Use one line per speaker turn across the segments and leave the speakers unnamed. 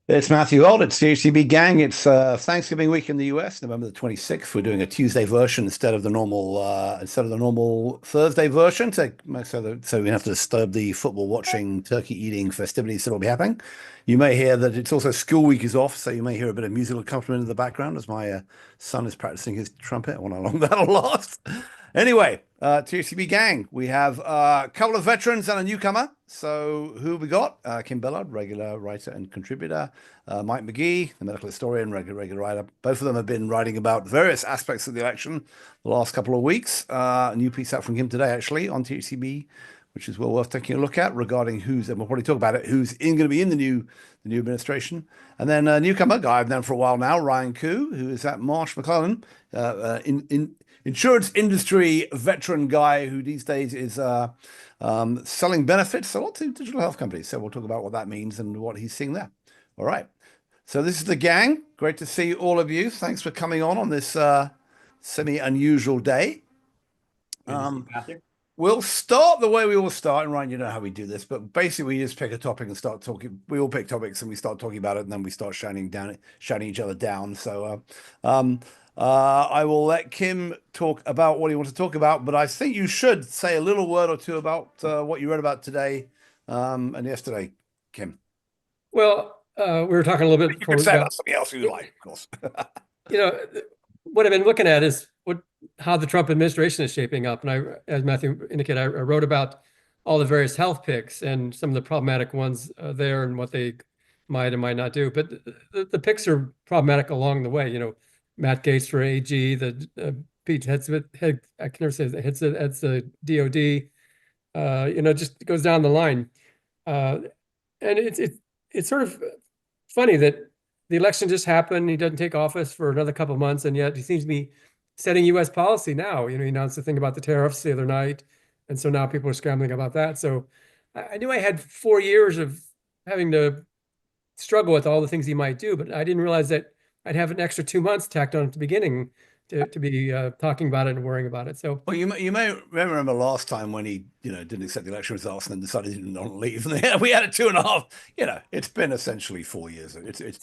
It's Matthew Holt. It's THCB gang. It's Thanksgiving week in the US, November the 26th. We're doing a Tuesday version instead of the normal Thursday version, so we don't have to disturb the football watching, turkey eating festivities that will be happening. You may hear that it's also school week is off, so you may hear a bit of musical accompaniment in the background as my son is practicing his trumpet. I wonder how long that'll last. Anyway, THCB gang, we have a couple of veterans and a newcomer. So who have we got? Kim Bellard, regular writer and contributor. Mike Magee, the medical historian, regular writer. Both of them have been writing about various aspects of the election the last couple of weeks. A new piece out from him today, actually, on THCB, which is well worth taking a look at regarding and we'll probably talk about it, who's going to be in the new administration. And then a newcomer, guy I've known for a while now, Ryan Koo, who is at Marsh McLennan, insurance industry veteran guy who these days is selling benefits a lot to digital health companies. So we'll talk about what that means and what he's seeing there. All right. So this is the gang. Great to see all of you. Thanks for coming on this semi-unusual day. We'll start the way we all start, and Ryan, you know how we do this, but basically we just pick a topic and start talking. We all pick topics and we start talking about it, and then we start shouting each other down. So I will let Kim talk about what he wants to talk about, but I think you should say a little word or two about what you read about today and yesterday, Kim.
Well, we were talking a little bit before.
You can say about something else you like, of course.
What I've been looking at is how the Trump administration is shaping up. And as Matthew indicated, I wrote about all the various health picks and some of the problematic ones there and what they might and might not do. But the picks are problematic along the way. Matt Gaetz for AG, Pete Hegseth, I can never say that, it's the DOD, just goes down the line. And it's sort of funny that the election just happened. He doesn't take office for another couple of months, and yet he seems to be setting U.S. policy now. He announced the thing about the tariffs the other night, and so now people are scrambling about that. So I knew I had 4 years of having to struggle with all the things he might do, but I didn't realize that I'd have an extra 2 months tacked on at the beginning to be talking about it and worrying about it. So,
well, you may remember last time when he didn't accept the election results and then decided he didn't leave. And we had a 2.5. It's been essentially 4 years. It's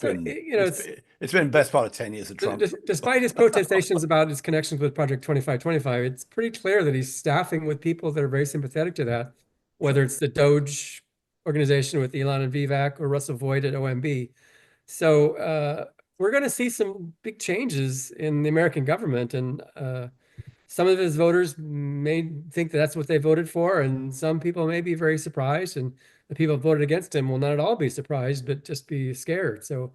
been best part of 10 years of Trump.
Despite his protestations about his connections with Project 2525, it's pretty clear that he's staffing with people that are very sympathetic to that, whether it's the Doge organization with Elon and Vivek or Russell Voigt at OMB. So we're going to see some big changes in the American government, and some of his voters may think that that's what they voted for, and some people may be very surprised, and the people who voted against him will not at all be surprised, but just be scared. So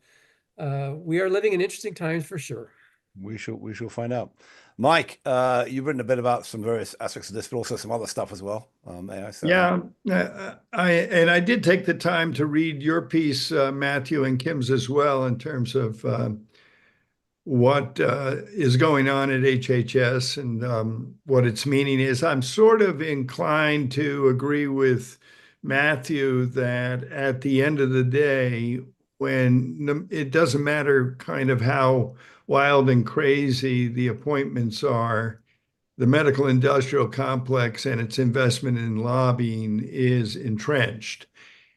we are living in interesting times for sure.
We shall find out. Mike, you've written a bit about some various aspects of this, but also some other stuff as well. May I say?
Yeah, I did take the time to read your piece, Matthew, and Kim's as well, in terms of what is going on at HHS and what its meaning is. I'm sort of inclined to agree with Matthew that at the end of the day, when it doesn't matter kind of how wild and crazy the appointments are, the medical industrial complex and its investment in lobbying is entrenched.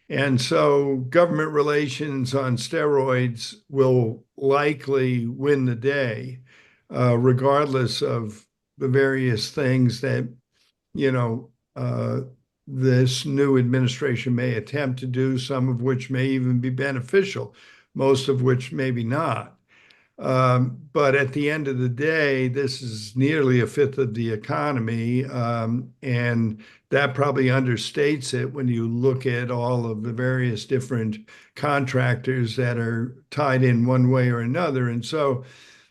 And so government relations on steroids will likely win the day, regardless of the various things that, this new administration may attempt to do, some of which may even be beneficial, most of which maybe not. But at the end of the day, this is nearly a fifth of the economy, and that probably understates it when you look at all of the various different contractors that are tied in one way or another. And so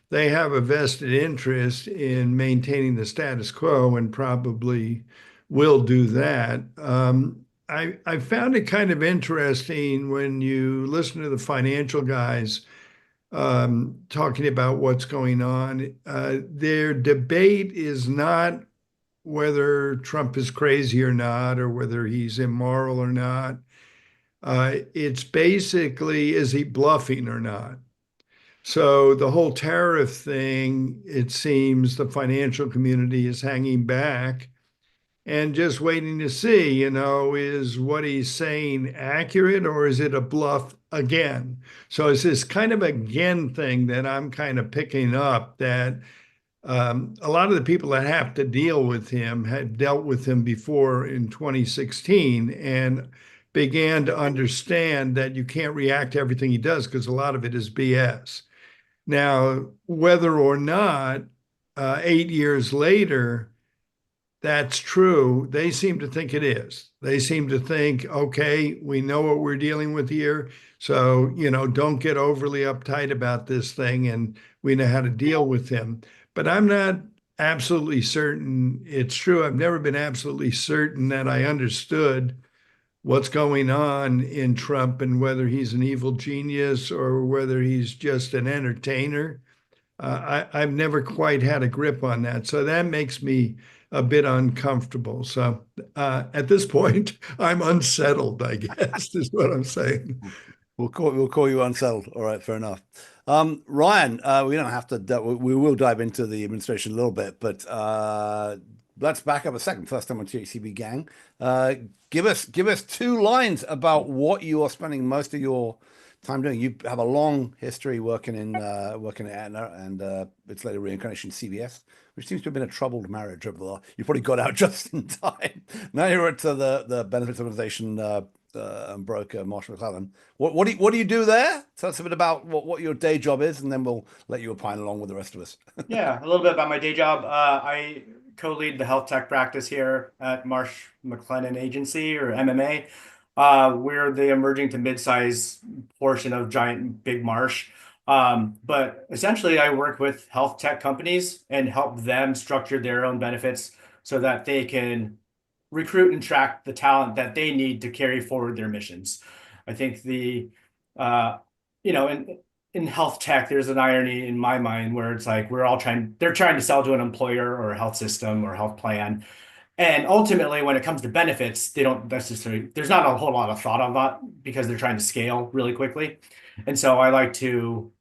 they have a vested interest in maintaining the status quo and probably will do that. I found it kind of interesting when you listen to the financial guys talking about what's going on. Their debate is not whether Trump is crazy or not, or whether he's immoral or not. It's basically, is he bluffing or not? So the whole tariff thing, it seems the financial community is hanging back and just waiting to see, is what he's saying accurate or is it a bluff again? So it's this kind of again thing that I'm kind of picking up, that a lot of the people that have to deal with him had dealt with him before in 2016 and began to understand that you can't react to everything he does because a lot of it is BS. Now, whether or not 8 years later that's true, they seem to think it is. They seem to think, okay, we know what we're dealing with here. So, don't get overly uptight about this thing, and we know how to deal with him. But I'm not absolutely certain it's true. I've never been absolutely certain that I understood what's going on in Trump and whether he's an evil genius or whether he's just an entertainer. I've never quite had a grip on that. So that makes me a bit uncomfortable. So at this point, I'm unsettled, I guess, is what I'm saying.
We'll call you unsettled. All right, fair enough. Ryan, we don't have to. We will dive into the administration a little bit, but let's back up a second. First time on THCB Gang. Give us 2 lines about what you are spending most of your time doing. You have a long history working at Aetna and its later reincarnation CVS, which seems to have been a troubled marriage over the last. You probably got out just in time. Now you're at the benefits organization and broker Marsh McLennan. What do you do there? Tell us a bit about what your day job is, and then we'll let you opine along with the rest of us.
Yeah, a little bit about my day job. I co-lead the health tech practice here at Marsh McLennan Agency, or MMA. We're the emerging to mid-size portion of giant big Marsh. But essentially, I work with health tech companies and help them structure their own benefits so that they can recruit and track the talent that they need to carry forward their missions. I think in health tech, there's an irony in my mind where it's like they're trying to sell to an employer or a health system or a health plan. And ultimately, when it comes to benefits, there's not a whole lot of thought on that because they're trying to scale really quickly. And so I like to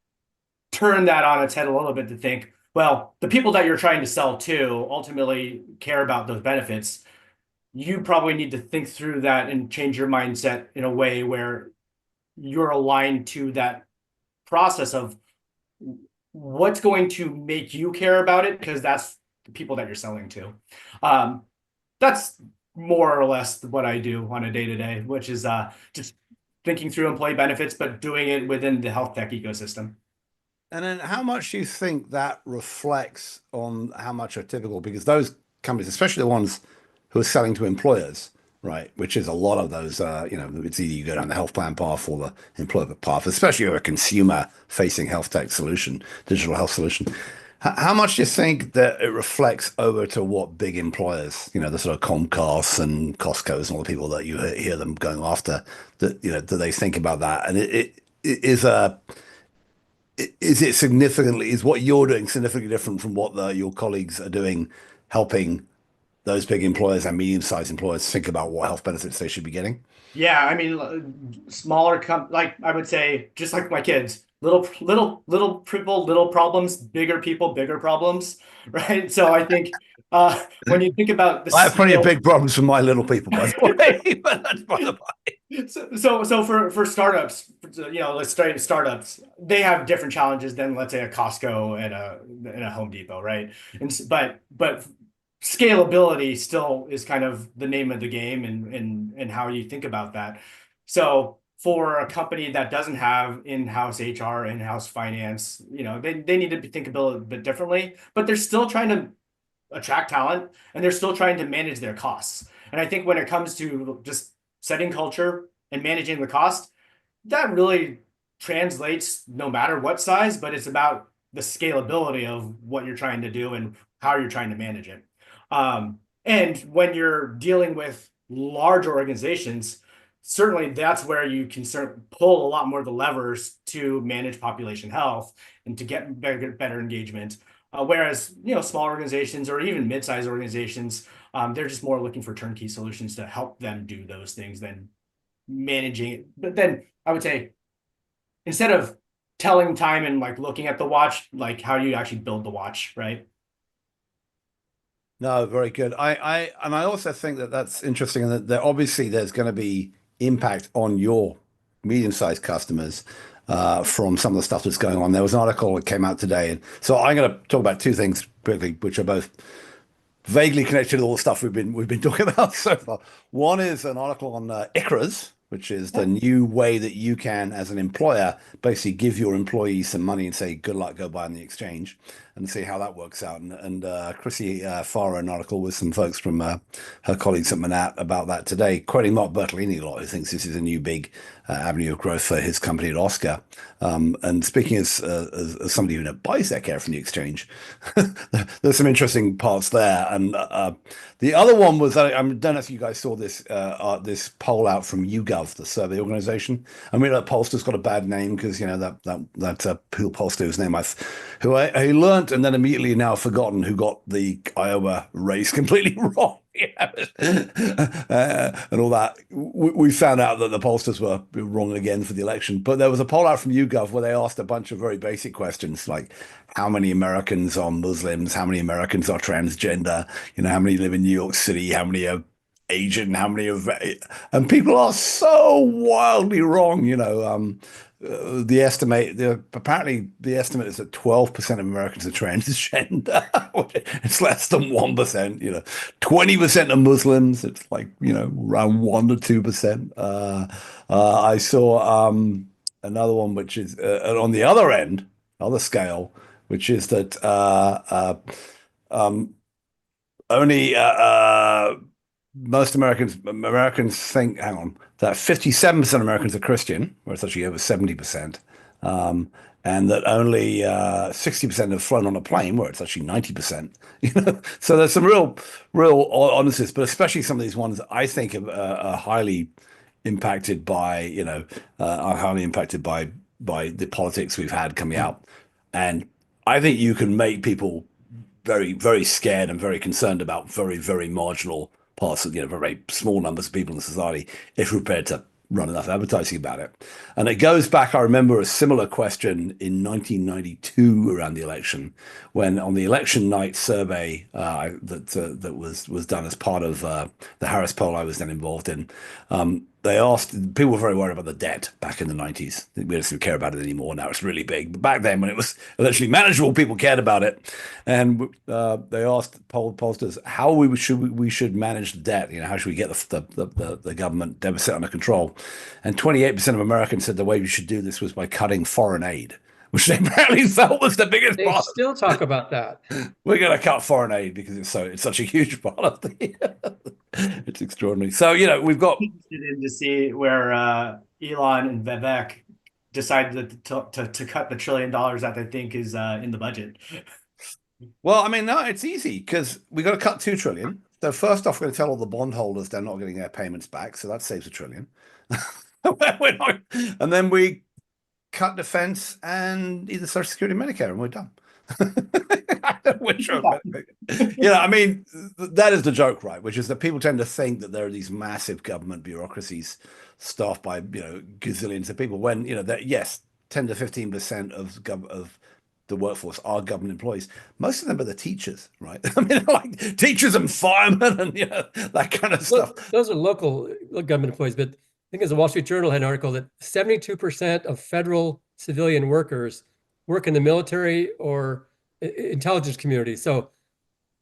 turn that on its head a little bit to think, well, the people that you're trying to sell to ultimately care about those benefits. You probably need to think through that and change your mindset in a way where you're aligned to that process of what's going to make you care about it, because that's the people that you're selling to. That's more or less what I do on a day-to-day, which is just thinking through employee benefits, but doing it within the health tech ecosystem.
And then how much do you think that reflects on how much are typical? Because those companies, especially the ones who are selling to employers, right, which is a lot of those, it's either you go down the health plan path or the employer path, especially if you're a consumer-facing health tech solution, digital health solution. How much do you think that it reflects over to what big employers, the sort of Comcast and Costco's and all the people that you hear them going after, that, do they think about that? And is what you're doing significantly different from what your colleagues are doing, helping those big employers and medium-sized employers think about what health benefits they should be getting?
Yeah, I mean, smaller like I would say, just like my kids, little people, little problems, bigger people, bigger problems, right? So I think when you think about
I have plenty of big problems for my little people, by the way, but that's by the way.
So for startups, let's start startups, they have different challenges than, let's say, a Costco and a Home Depot, right? But scalability still is kind of the name of the game and how you think about that. So for a company that doesn't have in-house HR, in-house finance, they need to think about it a bit differently, but they're still trying to attract talent and they're still trying to manage their costs. And I think when it comes to just setting culture and managing the cost, that really translates no matter what size, but it's about the scalability of what you're trying to do and how you're trying to manage it. And when you're dealing with large organizations, certainly that's where you can pull a lot more of the levers to manage population health and to get better engagement. Whereas, small organizations or even mid-sized organizations, they're just more looking for turnkey solutions to help them do those things than managing it. But then I would say, instead of telling time and like looking at the watch, like how do you actually build the watch, right?
No, very good. And I also think that that's interesting, and that obviously there's going to be impact on your medium-sized customers from some of the stuff that's going on. There was an article that came out today, and so I'm going to talk about two things quickly, which are both vaguely connected to all the stuff we've been talking about so far. One is an article on ICRAs, which is the new way that you can, as an employer, basically give your employees some money and say, good luck, go buy on the exchange, and see how that works out. And Chrissy Farah, an article with some folks from her colleagues at Manat about that today, quoting Mark Bertolini a lot, who thinks this is a new big avenue of growth for his company at Oscar. And speaking as somebody who buys their care from the exchange, there's some interesting parts there. And the other one was, I don't know if you guys saw this this poll out from YouGov, the survey organization. I mean, that pollster's got a bad name because, you know, that pollster whose name I learned and then immediately now forgotten, who got the Iowa race completely wrong. And all that. We found out that the pollsters were wrong again for the election. But there was a poll out from YouGov where they asked a bunch of very basic questions like, how many Americans are Muslims? How many Americans are transgender? You know, how many live in New York City? How many are Asian? How many are... And people are so wildly wrong, you know. Apparently the estimate is that 12% of Americans are transgender. It's less than 1%, you know. 20% are Muslims. It's like, you know, around 1 to 2%. I saw another one, which is on the other end, other scale, which is that only most Americans think, hang on, that 57% of Americans are Christian, where it's actually over 70%, and that only 60% have flown on a plane, where it's actually 90%. You know, so there's some real honesty, but especially some of these ones I think are highly impacted by, you know, are highly impacted by the politics we've had coming out, and I think you can make people very, very scared and very concerned about very, very marginal parts of, you know, very small numbers of people in society if we're prepared to run enough advertising about it. And it goes back, I remember a similar question in 1992 around the election, when on the election night survey that was done as part of the Harris poll I was then involved in, they asked, people were very worried about the debt back in the 90s. We don't seem to care about it anymore. Now it's really big. But back then, when it was eventually manageable, people cared about it. And they asked pollsters how we should manage the debt. You know, how should we get the government deficit under control? And 28% of Americans said the way we should do this was by cutting foreign aid, which they apparently felt was the biggest
They
part.
still talk about that.
We're going to cut foreign aid because it's such a huge part of the. It's extraordinary. So, you know, we've got
to see where Elon and Vivek decided to cut the $1 trillion that they think is in the budget.
Well, I mean, no, it's easy because we got to cut 2 trillion. So first off, we're going to tell all the bondholders they're not getting their payments back, so that saves $1 trillion. And then we cut defense and either Social Security, Medicare, and we're done. You know, I mean, that is the joke, right? Which is that people tend to think that there are these massive government bureaucracies staffed by, you know, gazillions of people, when, you know, that, yes, 10 to 15% of the workforce are government employees. Most of them are the teachers, right? I mean, like teachers and firemen and, you know, that kind of stuff.
Those are local government employees, but I think as the Wall Street Journal had an article that 72% of federal civilian workers work in the military or intelligence community. So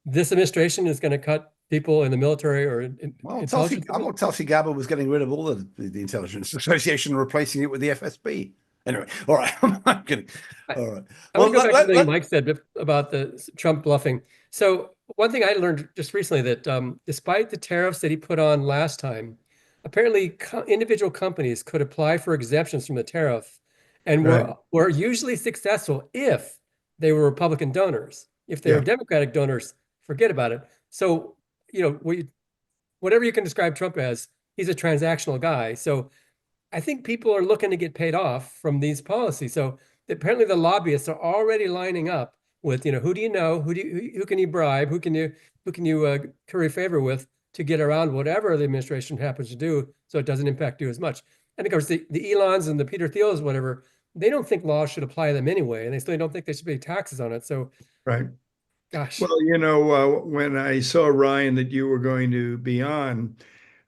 this administration is going to cut people in the military or intelligence.
I thought Tulsi Gabbard was getting rid of all of the Intelligence Association and replacing it with the FSB. Anyway, all right. I'm kidding. All right.
I want to go back to something Mike said about the Trump bluffing. So one thing I learned just recently that despite the tariffs that he put on last time, apparently individual companies could apply for exemptions from the tariff and were usually successful if they were Republican donors. If they were Democratic donors, forget about it. So, you know, whatever you can describe Trump as, he's a transactional guy. So I think people are looking to get paid off from these policies. So apparently the lobbyists are already lining up with, you know, who do you know? Who can you bribe? Who can you curry favor with to get around whatever the administration happens to do so it doesn't impact you as much? And of course, the Elons and the Peter Thiels, whatever, they don't think laws should apply to them anyway. And they still don't think there should be taxes on it. So Gosh.
Well, when I saw, Ryan, that you were going to be on,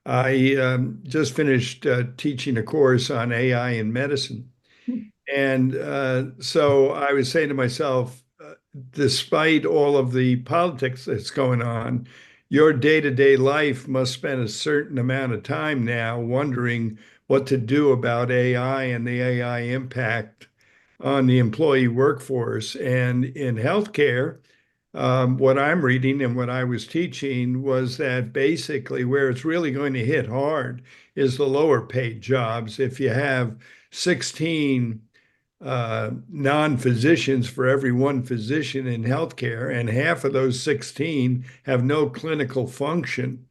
I just finished teaching a course on AI in medicine. And so I was saying to myself, despite all of the politics that's going on, your day-to-day life must spend a certain amount of time now wondering what to do about AI and the AI impact on the employee workforce. And in healthcare, what I'm reading and what I was teaching was that basically where it's really going to hit hard is the lower paid jobs. If you have 16 non-physicians for every one physician in healthcare, and half of those 16 have no clinical function,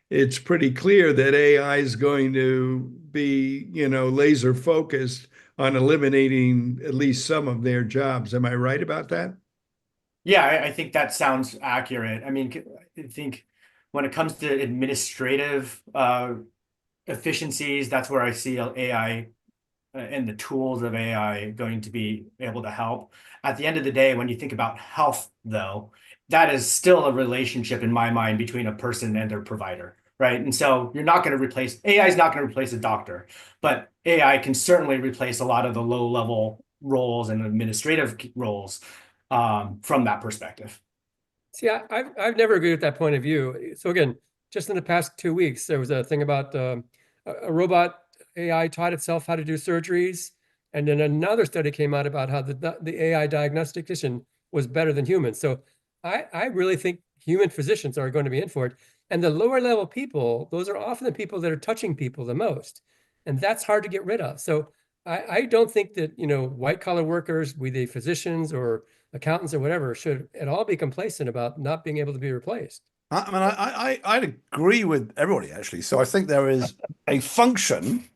it's pretty clear that AI is going to be, laser focused on eliminating at least some of their jobs. Am I right about that?
Yeah, I think that sounds accurate. I mean, I think when it comes to administrative efficiencies, that's where I see AI and the tools of AI going to be able to help. At the end of the day, when you think about health, though, that is still a relationship in my mind between a person and their provider, right? And so you're not going to replace AI is not going to replace a doctor, but AI can certainly replace a lot of the low level roles and administrative roles from that perspective.
See, I've never agreed with that point of view. So again, just in the past 2 weeks, there was a thing about a robot AI taught itself how to do surgeries. And then another study came out about how the AI diagnostician was better than humans. So I really think human physicians are going to be in for it. And the lower level people, those are often the people that are touching people the most. And that's hard to get rid of. So I don't think that, white collar workers, be they physicians or accountants or whatever, should at all be complacent about not being able to be replaced.
I mean, I'd agree with everybody, actually. So I think there is a function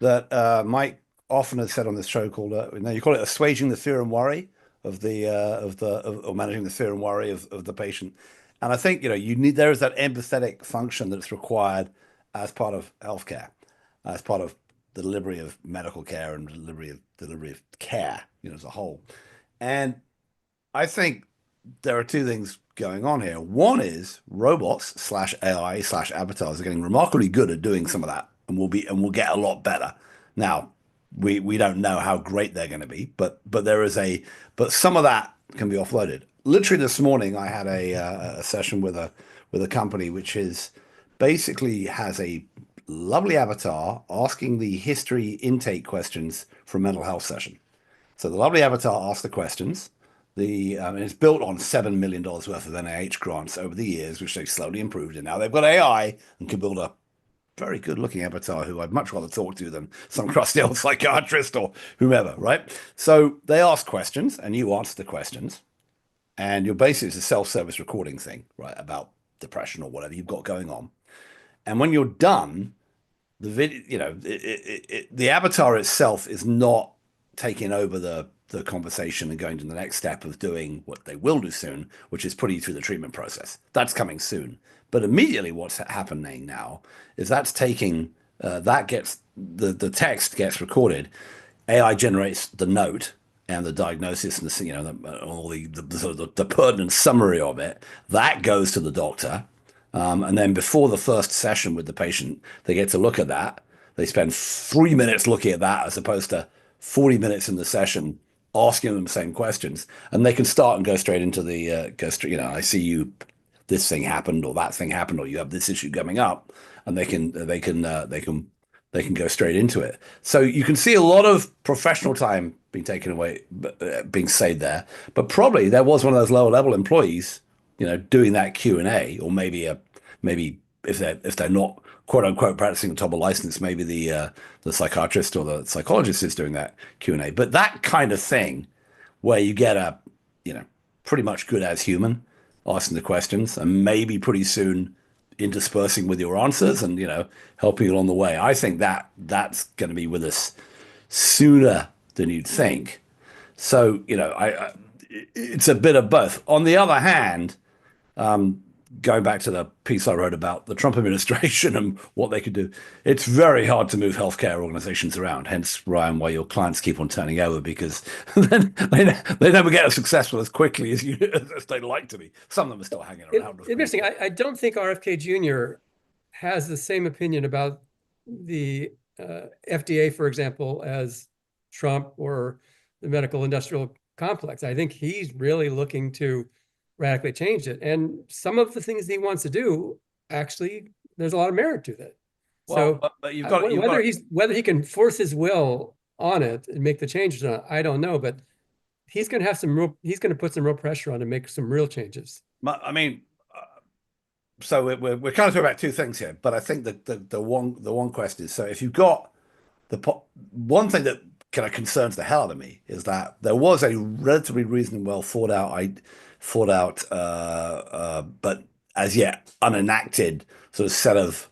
that Mike often has said on this show called, you call it assuaging the fear and worry of or managing the fear and worry of the patient. And I think, there is that empathetic function that's required as part of healthcare, as part of the delivery of medical care and delivery of care, as a whole. And I think there are two things going on here. One is robots / AI / avatars are getting remarkably good at doing some of that, and we'll get a lot better. Now, we don't know how great they're going to be, but some of that can be offloaded. Literally this morning, I had a session with a company which is basically has a lovely avatar asking the history intake questions for a mental health session. So the lovely avatar asks the questions. It's built on $7 million worth of NIH grants over the years, which they've slowly improved. And now they've got AI and can build a very good looking avatar who I'd much rather talk to than some crusty old psychiatrist or whomever, right? So they ask questions and you answer the questions. And you're basically, it's a self-service recording thing, right? About depression or whatever you've got going on. And when you're done, the video, the avatar itself is not taking over the conversation and going to the next step of doing what they will do soon, which is putting you through the treatment process. That's coming soon. But immediately what's happening now is that's taking, the text gets recorded, AI generates the note and the diagnosis and all the pertinent summary of it. That goes to the doctor. And then before the first session with the patient, they get to look at that. They spend 3 minutes looking at that as opposed to 40 minutes in the session asking them the same questions. And they can start and go straight into I see you, this thing happened or that thing happened or you have this issue coming up, and they can go straight into it. So you can see a lot of professional time being taken away, being saved there. But probably there was one of those lower level employees, doing that Q&A, or maybe if they're not quote unquote practicing top of license, maybe the psychiatrist or the psychologist is doing that Q&A. But that kind of thing, where you get a pretty much good as human asking the questions, and maybe pretty soon interspersing with your answers and helping you along the way. I think that's going to be with us sooner than you'd think. So it's a bit of both. On the other hand, going back to the piece I wrote about the Trump administration and what they could do, it's very hard to move healthcare organizations around. Hence, Ryan, why your clients keep on turning over, because then they never get as successful as quickly as as they'd like to be. Some of them are still hanging around.
Interesting. I don't think RFK Jr. has the same opinion about the FDA, for example, as Trump or the medical industrial complex. I think he's really looking to radically change it. And some of the things he wants to do, actually, there's a lot of merit to that.
Well,
So
but
whether he can force his will on it and make the changes or not, I don't know. But he's going to have he's going to put some real pressure on to make some real changes.
I mean, so we're kind of talking about two things here, but I think that the one question is, so if you've got one thing that kind of concerns the hell out of me is that there was a relatively reasonably well thought out, but as yet unenacted sort of set of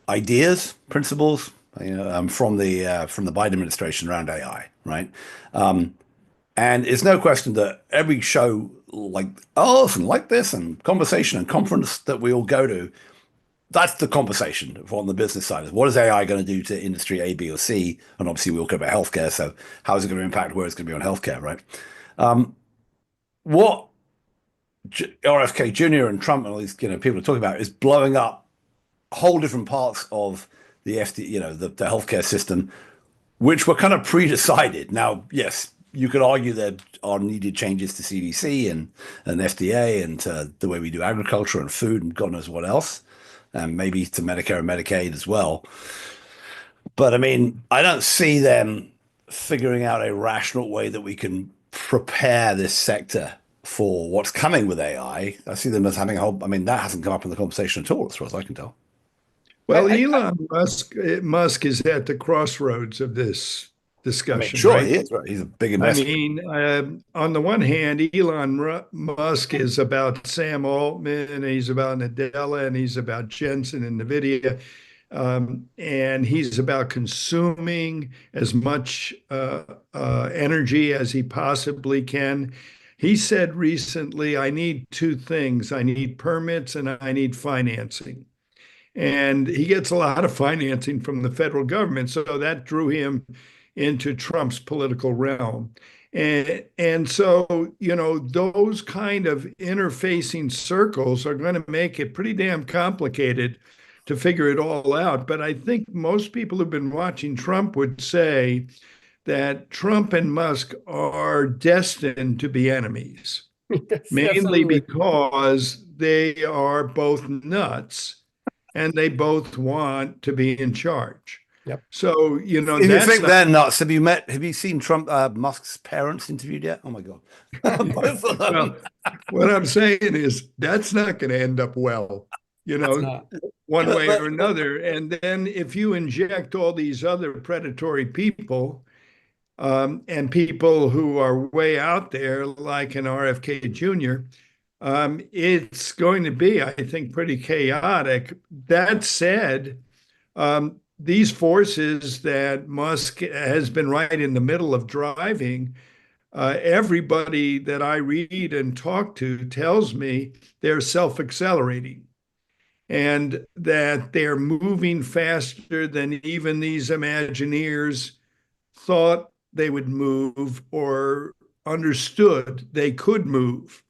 ideas, principles, from the Biden administration around AI, right? And it's no question that every show like this and conversation and conference that we all go to, that's the conversation on the business side. What is AI going to do to industry A, B, or C? And obviously we all care about healthcare. So how is it going to impact where it's going to be on healthcare, right? What RFK Jr. and Trump and all these people are talking about is blowing up whole different parts of the the healthcare system, which were kind of pre-decided. Now, yes, you could argue there are needed changes to CDC and FDA and to the way we do agriculture and food and God knows what else, and maybe to Medicare and Medicaid as well. But I mean, I don't see them figuring out a rational way that we can prepare this sector for what's coming with AI. I see them as having that hasn't come up in the conversation at all, as far as I can tell.
Well, Elon Musk is at the crossroads of this discussion.
Sure,
right?
he is. Right? He's a big investor.
I mean, on the one hand, Elon Musk is about Sam Altman, and he's about Nadella, and he's about Jensen and NVIDIA. And he's about consuming as much energy as he possibly can. He said recently, I need two things. I need permits and I need financing. And he gets a lot of financing from the federal government. So that drew him into Trump's political realm. And so, those kind of interfacing circles are going to make it pretty damn complicated to figure it all out. But I think most people who've been watching Trump would say that Trump and Musk are destined to be enemies,
Yes,
mainly
absolutely.
because they are both nuts and they both want to be in charge.
Yep.
So,
If you think they're nuts, have you seen Musk's parents interviewed yet? Oh my God. Both of them.
Well, what I'm saying is that's not going to end up well, one way or another. And then if you inject all these other predatory people, and people who are way out there, like an RFK Jr., it's going to be, I think, pretty chaotic. That said, these forces that Musk has been right in the middle of driving, everybody that I read and talk to tells me they're self-accelerating and that they're moving faster than even these Imagineers thought they would move or understood they could move.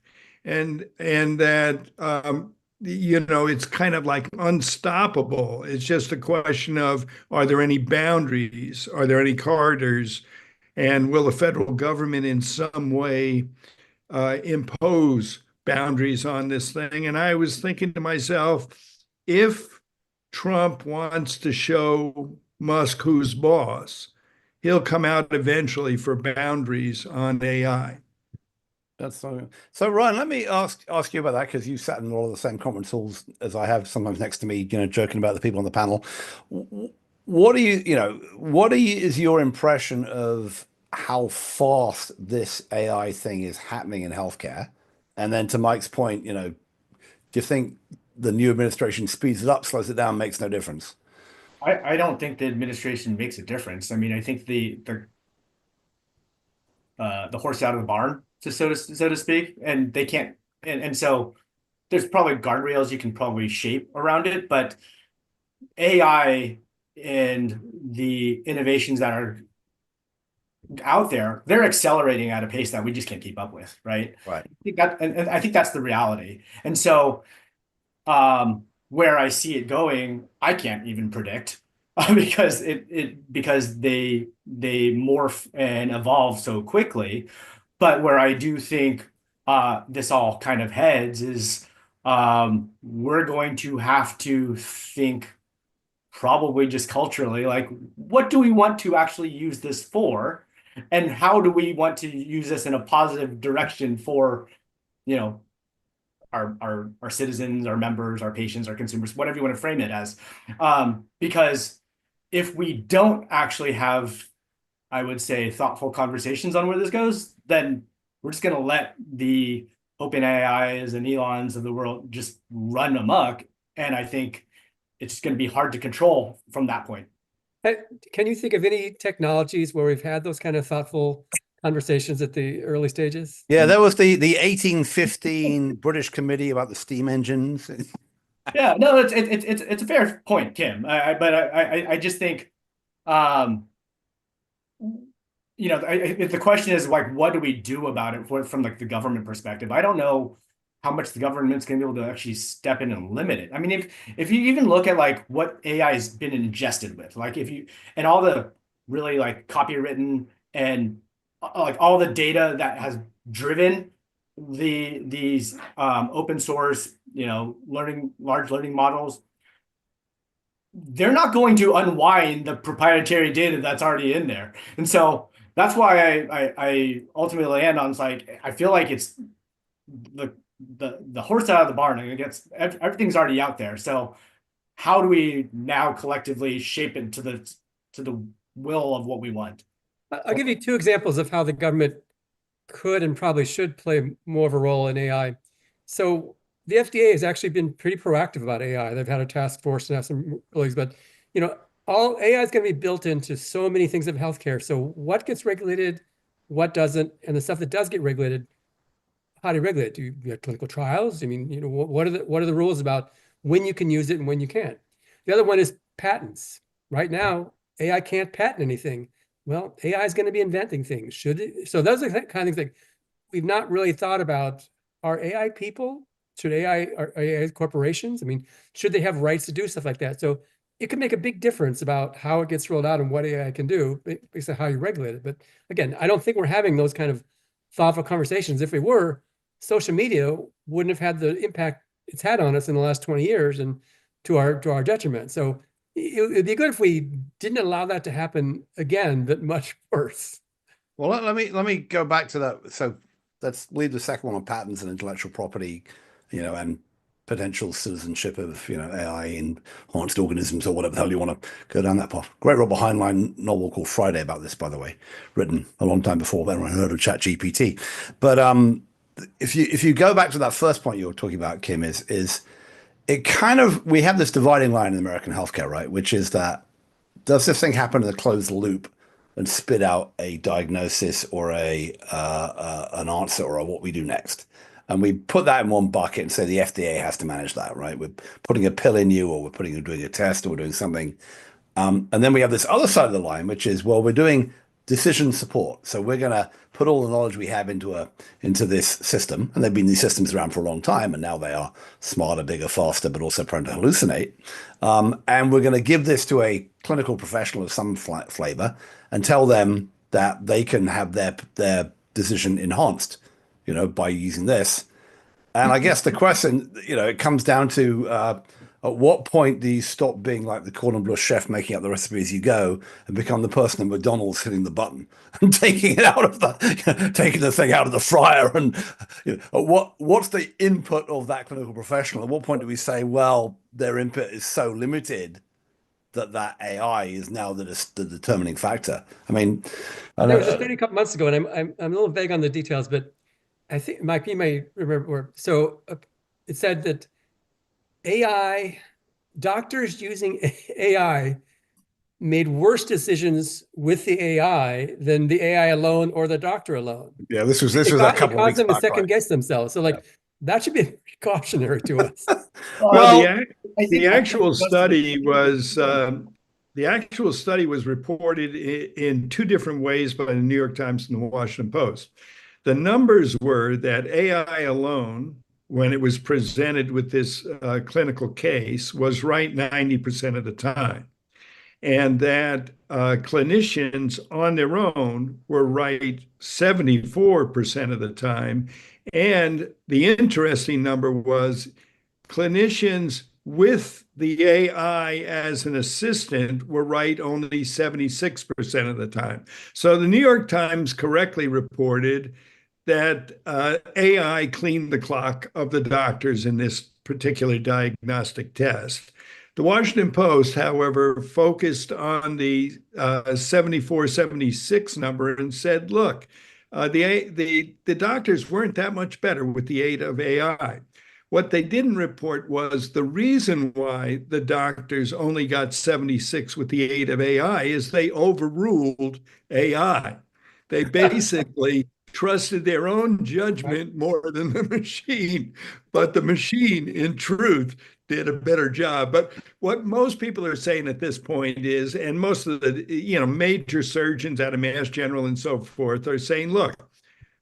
And that, it's kind of like unstoppable. It's just a question of, are there any boundaries? Are there any corridors? And will the federal government in some way impose boundaries on this thing? And I was thinking to myself, if Trump wants to show Musk who's boss, he'll come out eventually for boundaries on AI.
That's so. Ryan, let me ask you about that, because you sat in all of the same conference halls as I have, sometimes next to me, joking about the people on the panel. What is your impression of how fast this AI thing is happening in healthcare? And then to Mike's point, do you think the new administration speeds it up, slows it down, makes no difference?
I don't think the administration makes a difference. I mean, I think the horse out of the barn, so to speak, and they can't. And so there's probably guardrails you can probably shape around it, but AI and the innovations that are out there, they're accelerating at a pace that we just can't keep up with, right?
Right.
And I think that's the reality. And so, where I see it going, I can't even predict because because they morph and evolve so quickly. But where I do think this all kind of heads is we're going to have to think probably just culturally, like, what do we want to actually use this for? And how do we want to use this in a positive direction for, you know, our citizens, our members, our patients, our consumers, whatever you want to frame it as. Because if we don't actually have, I would say, thoughtful conversations on where this goes, then we're just going to let the OpenAIs and Elons of the world just run amok. And I think it's going to be hard to control from that point.
Can you think of any technologies where we've had those kind of thoughtful conversations at the early stages?
Yeah, there was the 1815 British Committee about the steam engines.
Yeah, no, it's a fair point, Kim. But I just think, you know, the question is like, what do we do about it from like the government perspective? I don't know how much the government's going to be able to actually step in and limit it. I mean, if you even look at like what AI has been ingested with, like and all the really like copywritten and like all the data that has driven these open source, you know, large learning models, they're not going to unwind the proprietary data that's already in there. And so that's why I ultimately land on, it's like, I feel like it's the horse out of the barn, and everything's already out there. So how do we now collectively shape it to the will of what we want?
I'll give you two examples of how the government could and probably should play more of a role in AI. So the FDA has actually been pretty proactive about AI. They've had a task force and have some rulings, but you know, all AI is going to be built into so many things of healthcare. So what gets regulated, what doesn't, and the stuff that does get regulated, how do you regulate it? Do you have clinical trials? I mean, you know, what are the rules about when you can use it and when you can't? The other one is patents. Right now, AI can't patent anything. Well, AI is going to be inventing things. Should it? So those are the kind of things that we've not really thought about. Are AI people? Are AI corporations? I mean, should they have rights to do stuff like that? So it could make a big difference about how it gets rolled out and what AI can do based on how you regulate it. But again, I don't think we're having those kind of thoughtful conversations. If we were, social media wouldn't have had the impact it's had on us in the last 20 years and to our detriment. So it'd be good if we didn't allow that to happen again, but much worse.
Well, let me go back to that. So let's leave the second one on patents and intellectual property, you know, and potential citizenship of, you know, AI in enhanced organisms or whatever the hell you want to go down that path. Great Robert Heinlein novel called Friday about this, by the way, written a long time before everyone heard of ChatGPT. But if you go back to that first point you were talking about, Kim, is it kind of, we have this dividing line in American healthcare, right? Which is that, does this thing happen in a closed loop and spit out a diagnosis or an answer or what we do next? And we put that in one bucket and say the FDA has to manage that, right? We're putting a pill in you, or we're doing a test, or we're doing something. And then we have this other side of the line, which is, well, we're doing decision support. So we're going to put all the knowledge we have into this system. And they've been these systems around for a long time, and now they are smarter, bigger, faster, but also prone to hallucinate. And we're going to give this to a clinical professional of some flavor and tell them that they can have their decision enhanced, you know, by using this. And I guess the question, you know, it comes down to at what point do you stop being like the cordon bleu chef making up the recipe as you go and become the person at McDonald's hitting the button and taking it out of taking the thing out of the fryer? And you know, what's the input of that clinical professional? At what point do we say, well, their input is so limited that AI is now the determining factor? I mean,
There was a study a couple months ago, and I'm a little vague on the details, but I think Mike, you may remember. So it said that doctors using AI made worse decisions with the AI than the AI alone or the doctor alone.
Yeah, this was a couple of weeks
them to
back,
second
right?
guess themselves. So like, That should be cautionary to us.
Well,
I think
the
that's
actual
most of
study
it.
was reported in two different ways by the New York Times and the Washington Post. The numbers were that AI alone, when it was presented with this clinical case, was right 90% of the time, and that clinicians on their own were right 74% of the time. And the interesting number was clinicians with the AI as an assistant were right only 76% of the time. So the New York Times correctly reported that AI cleaned the clock of the doctors in this particular diagnostic test. The Washington Post, however, focused on the 74, 76 number and said, look, the doctors weren't that much better with the aid of AI. What they didn't report was the reason why the doctors only got 76 with the aid of AI is they overruled AI. They basically trusted their own judgment more than the machine, but the machine, in truth, did a better job. But what most people are saying at this point is, and most of the major surgeons out of Mass General and so forth are saying, look,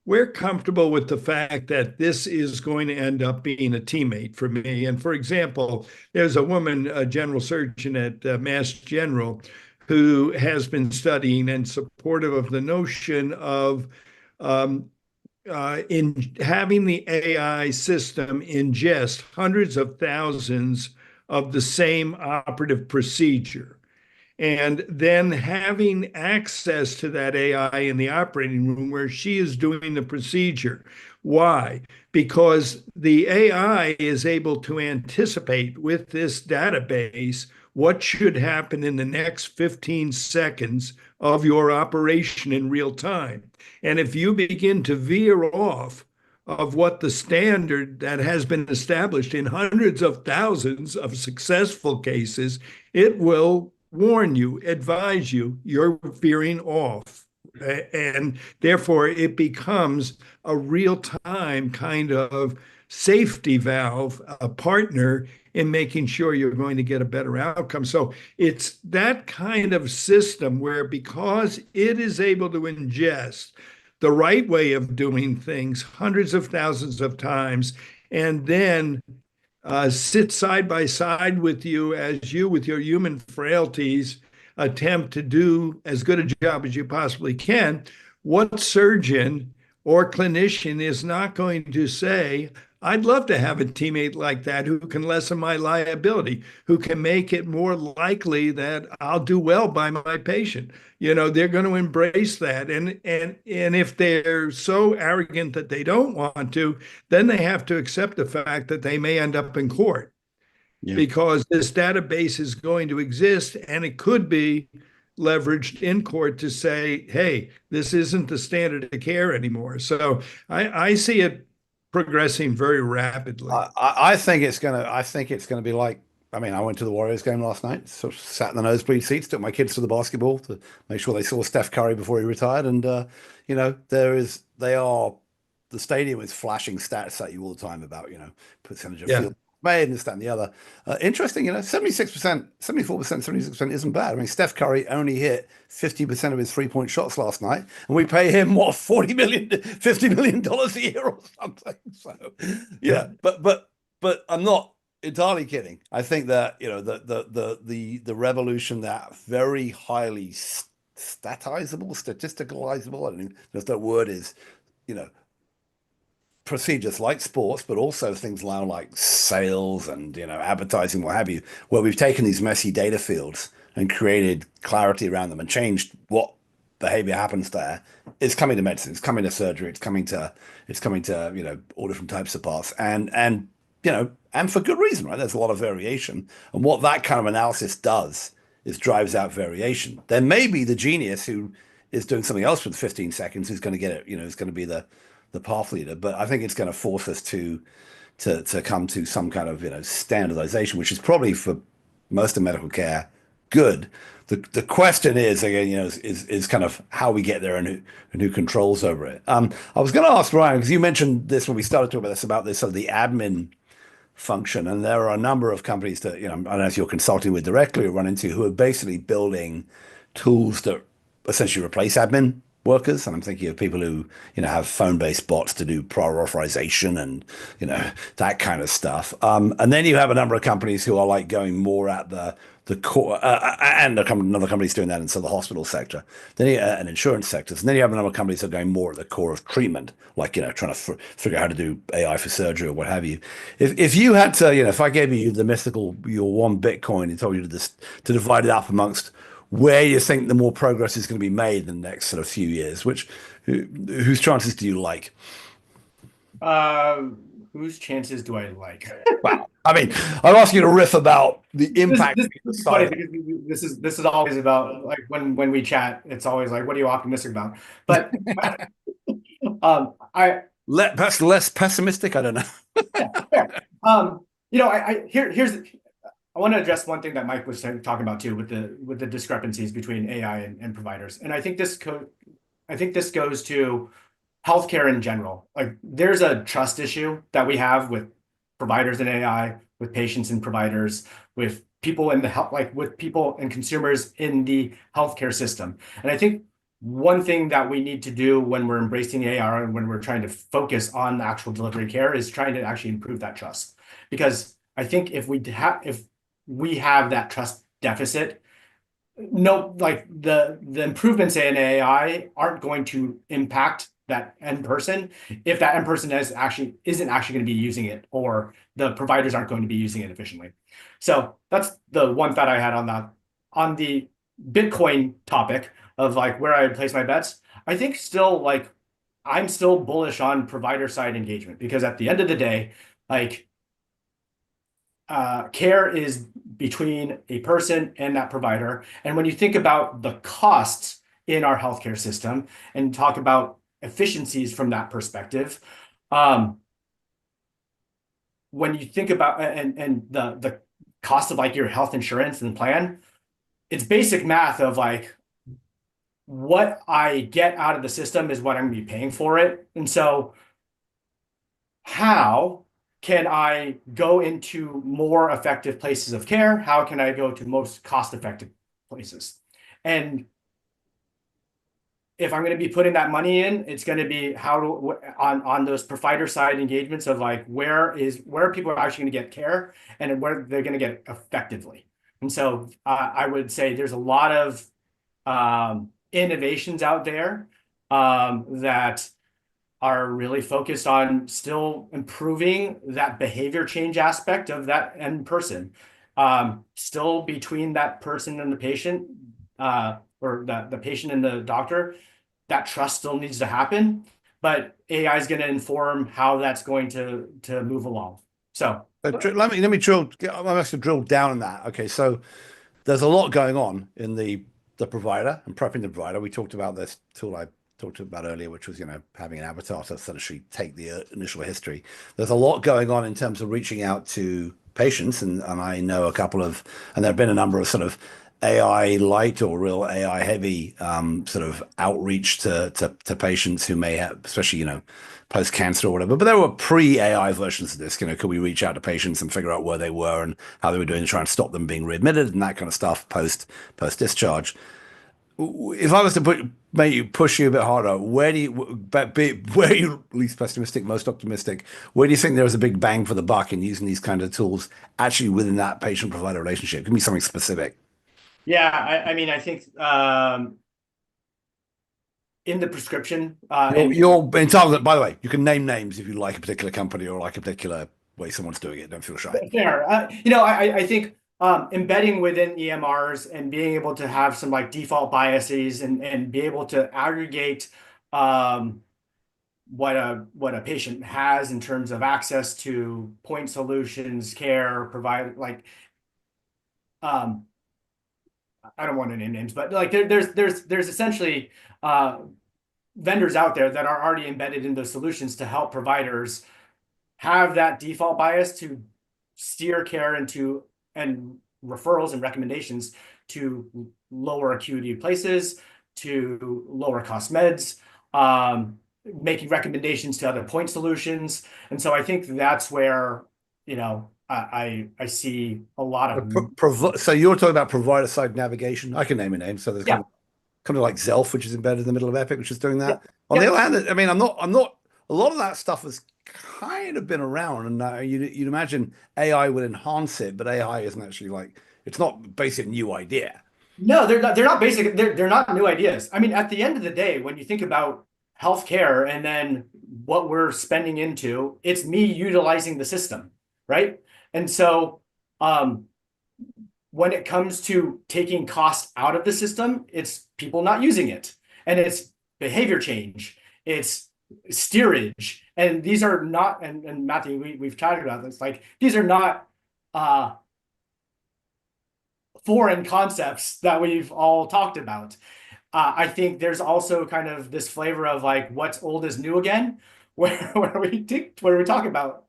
we're comfortable with the fact that this is going to end up being a teammate for me. And for example, there's a woman, a general surgeon at Mass General, who has been studying and supportive of the notion of in having the AI system ingest hundreds of thousands of the same operative procedure, and then having access to that AI in the operating room where she is doing the procedure. Why? Because the AI is able to anticipate with this database what should happen in the next 15 seconds of your operation in real time. And if you begin to veer off of what the standard that has been established in hundreds of thousands of successful cases, it will warn you, advise you, you're veering off. And therefore, it becomes a real-time kind of safety valve, a partner in making sure you're going to get a better outcome. So it's that kind of system where, because it is able to ingest the right way of doing things hundreds of thousands of times, and then sit side by side with you as you, with your human frailties, attempt to do as good a job as you possibly can, what surgeon or clinician is not going to say, I'd love to have a teammate like that who can lessen my liability, who can make it more likely that I'll do well by my patient. They're going to embrace that. And if they're so arrogant that they don't want to, then they have to accept the fact that they may end up in court. Yeah. Because this database is going to exist, and it could be leveraged in court to say, hey, this isn't the standard of care anymore. So I see it progressing very rapidly.
I think it's gonna be like, I mean, I went to the Warriors game last night, so sat in the nosebleed seats, took my kids to the basketball to make sure they saw Steph Curry before he retired. And the stadium is flashing stats at you all the time about, percentage of field made and this, that, and the other. Interesting, 76%, 74%, 76% isn't bad. I mean, Steph Curry only hit 50% of his 3-point shots last night, and we pay him $50 million a year or something. So yeah. But I'm not entirely kidding. I think that the revolution, that very highly statisticalizable, I don't know if that word is, procedures like sports, but also things now like sales and advertising, what have you, where we've taken these messy data fields and created clarity around them and changed what behavior happens there. It's coming to medicine, it's coming to surgery, it's coming to all different types of paths, and for good reason, right? There's a lot of variation, and what that kind of analysis does is drives out variation. There may be the genius who is doing something else with 15 seconds who's going to get it, is going to be the path leader, but I think it's going to force us to come to some kind of standardization, which is probably for most of medical care good. The question is again, is kind of how we get there and who controls over it. I was going to ask Ryan because you mentioned this when we started talking about this sort of the admin function, and there are a number of companies that I don't know if you're consulting with directly or run into who are basically building tools that essentially replace admin workers. And I'm thinking of people who have phone-based bots to do prior authorization and that kind of stuff. And then you have a number of companies who are like going more at the core, and another company's doing that in the hospital sector, then and insurance sectors, and then you have a number of companies that are going more at the core of treatment, like trying to figure out how to do AI for surgery or what have you. If you had to, if I gave you the mythical your one Bitcoin and told you to divide it up amongst where you think the more progress is going to be made in the next sort of few years, whose chances do you like?
Whose chances do I like?
Wow. I mean, I'm asking you to riff about the impact.
This is funny because this is always about like when we chat, it's always like, what are you optimistic about? But
Perhaps less pessimistic. I don't know.
I want to address one thing that Mike was talking about too, with the discrepancies between AI and providers, and I think this goes to healthcare in general. Like, there's a trust issue that we have with providers and AI, with patients and providers, with people in the health, like with people and consumers in the healthcare system. And I think one thing that we need to do when we're embracing AI and when we're trying to focus on the actual delivery care is trying to actually improve that trust. Because I think if we have that trust deficit, like the improvements in AI aren't going to impact that end person if that end person isn't actually going to be using it, or the providers aren't going to be using it efficiently. So that's the one thought I had on the Bitcoin topic of like where I would place my bets. I think still like I'm still bullish on provider side engagement, because at the end of the day, like care is between a person and that provider. And when you think about the costs in our healthcare system and talk about efficiencies from that perspective, when you think about and the cost of like your health insurance and plan, it's basic math of like what I get out of the system is what I'm going to be paying for it. And so how can I go into more effective places of care? How can I go to most cost-effective places? And if I'm going to be putting that money in, it's going to be on those provider side engagements of like where people are actually going to get care and where they're going to get it effectively. And so I would say there's a lot of innovations out there that are really focused on still improving that behavior change aspect of that end person, still between that person and the patient, or the patient and the doctor. That trust still needs to happen, but AI is going to inform how that's going to move along. So
let me drill. I'm going to drill down on that. Okay, so there's a lot going on in the provider and prepping the provider. We talked about this tool I talked about earlier, which was having an avatar to essentially take the initial history. There's a lot going on in terms of reaching out to patients, and I know a couple of, and there have been a number of sort of AI light or real AI heavy sort of outreach to patients who may have, especially post cancer or whatever. But there were pre-AI versions of this. Could we reach out to patients and figure out where they were and how they were doing to try and stop them being readmitted and that kind of stuff post discharge. If I was to push you a bit harder, where are you least pessimistic, most optimistic? Where do you think there is a big bang for the buck in using these kind of tools actually within that patient-provider relationship? Give me something specific.
Yeah, I mean, I think in the prescription,
you're in terms of, by the way, you can name names if you like a particular company or like a particular way someone's doing it. Don't feel shy.
Fair. I think embedding within EMRs and being able to have some like default biases and be able to aggregate what a patient has in terms of access to point solutions, care, provide like I don't want to name names, but like there's essentially vendors out there that are already embedded in those solutions to help providers have that default bias to steer care into and referrals and recommendations to lower acuity places, to lower cost meds, making recommendations to other point solutions. And so I think that's where, I see a lot of.
So you're talking about provider side navigation. I can name a name. So there's
Yeah.
company like Zelf, which is embedded in the middle of Epic, which is doing that.
Yeah.
On the
Yeah.
other hand, I mean, I'm not. A lot of that stuff has kind of been around, and you'd imagine AI would enhance it, but AI isn't actually like it's not basically a new idea.
No, they're not. They're not basic. They're not new ideas. I mean, at the end of the day, when you think about healthcare and then what we're spending into, it's me utilizing the system, right? And so, when it comes to taking cost out of the system, it's people not using it, and it's behavior change, it's steerage, and these are not. And Matthew, we've chatted about this. Like these are not foreign concepts that we've all talked about. I think there's also kind of this flavor of like what's old is new again, where we talk about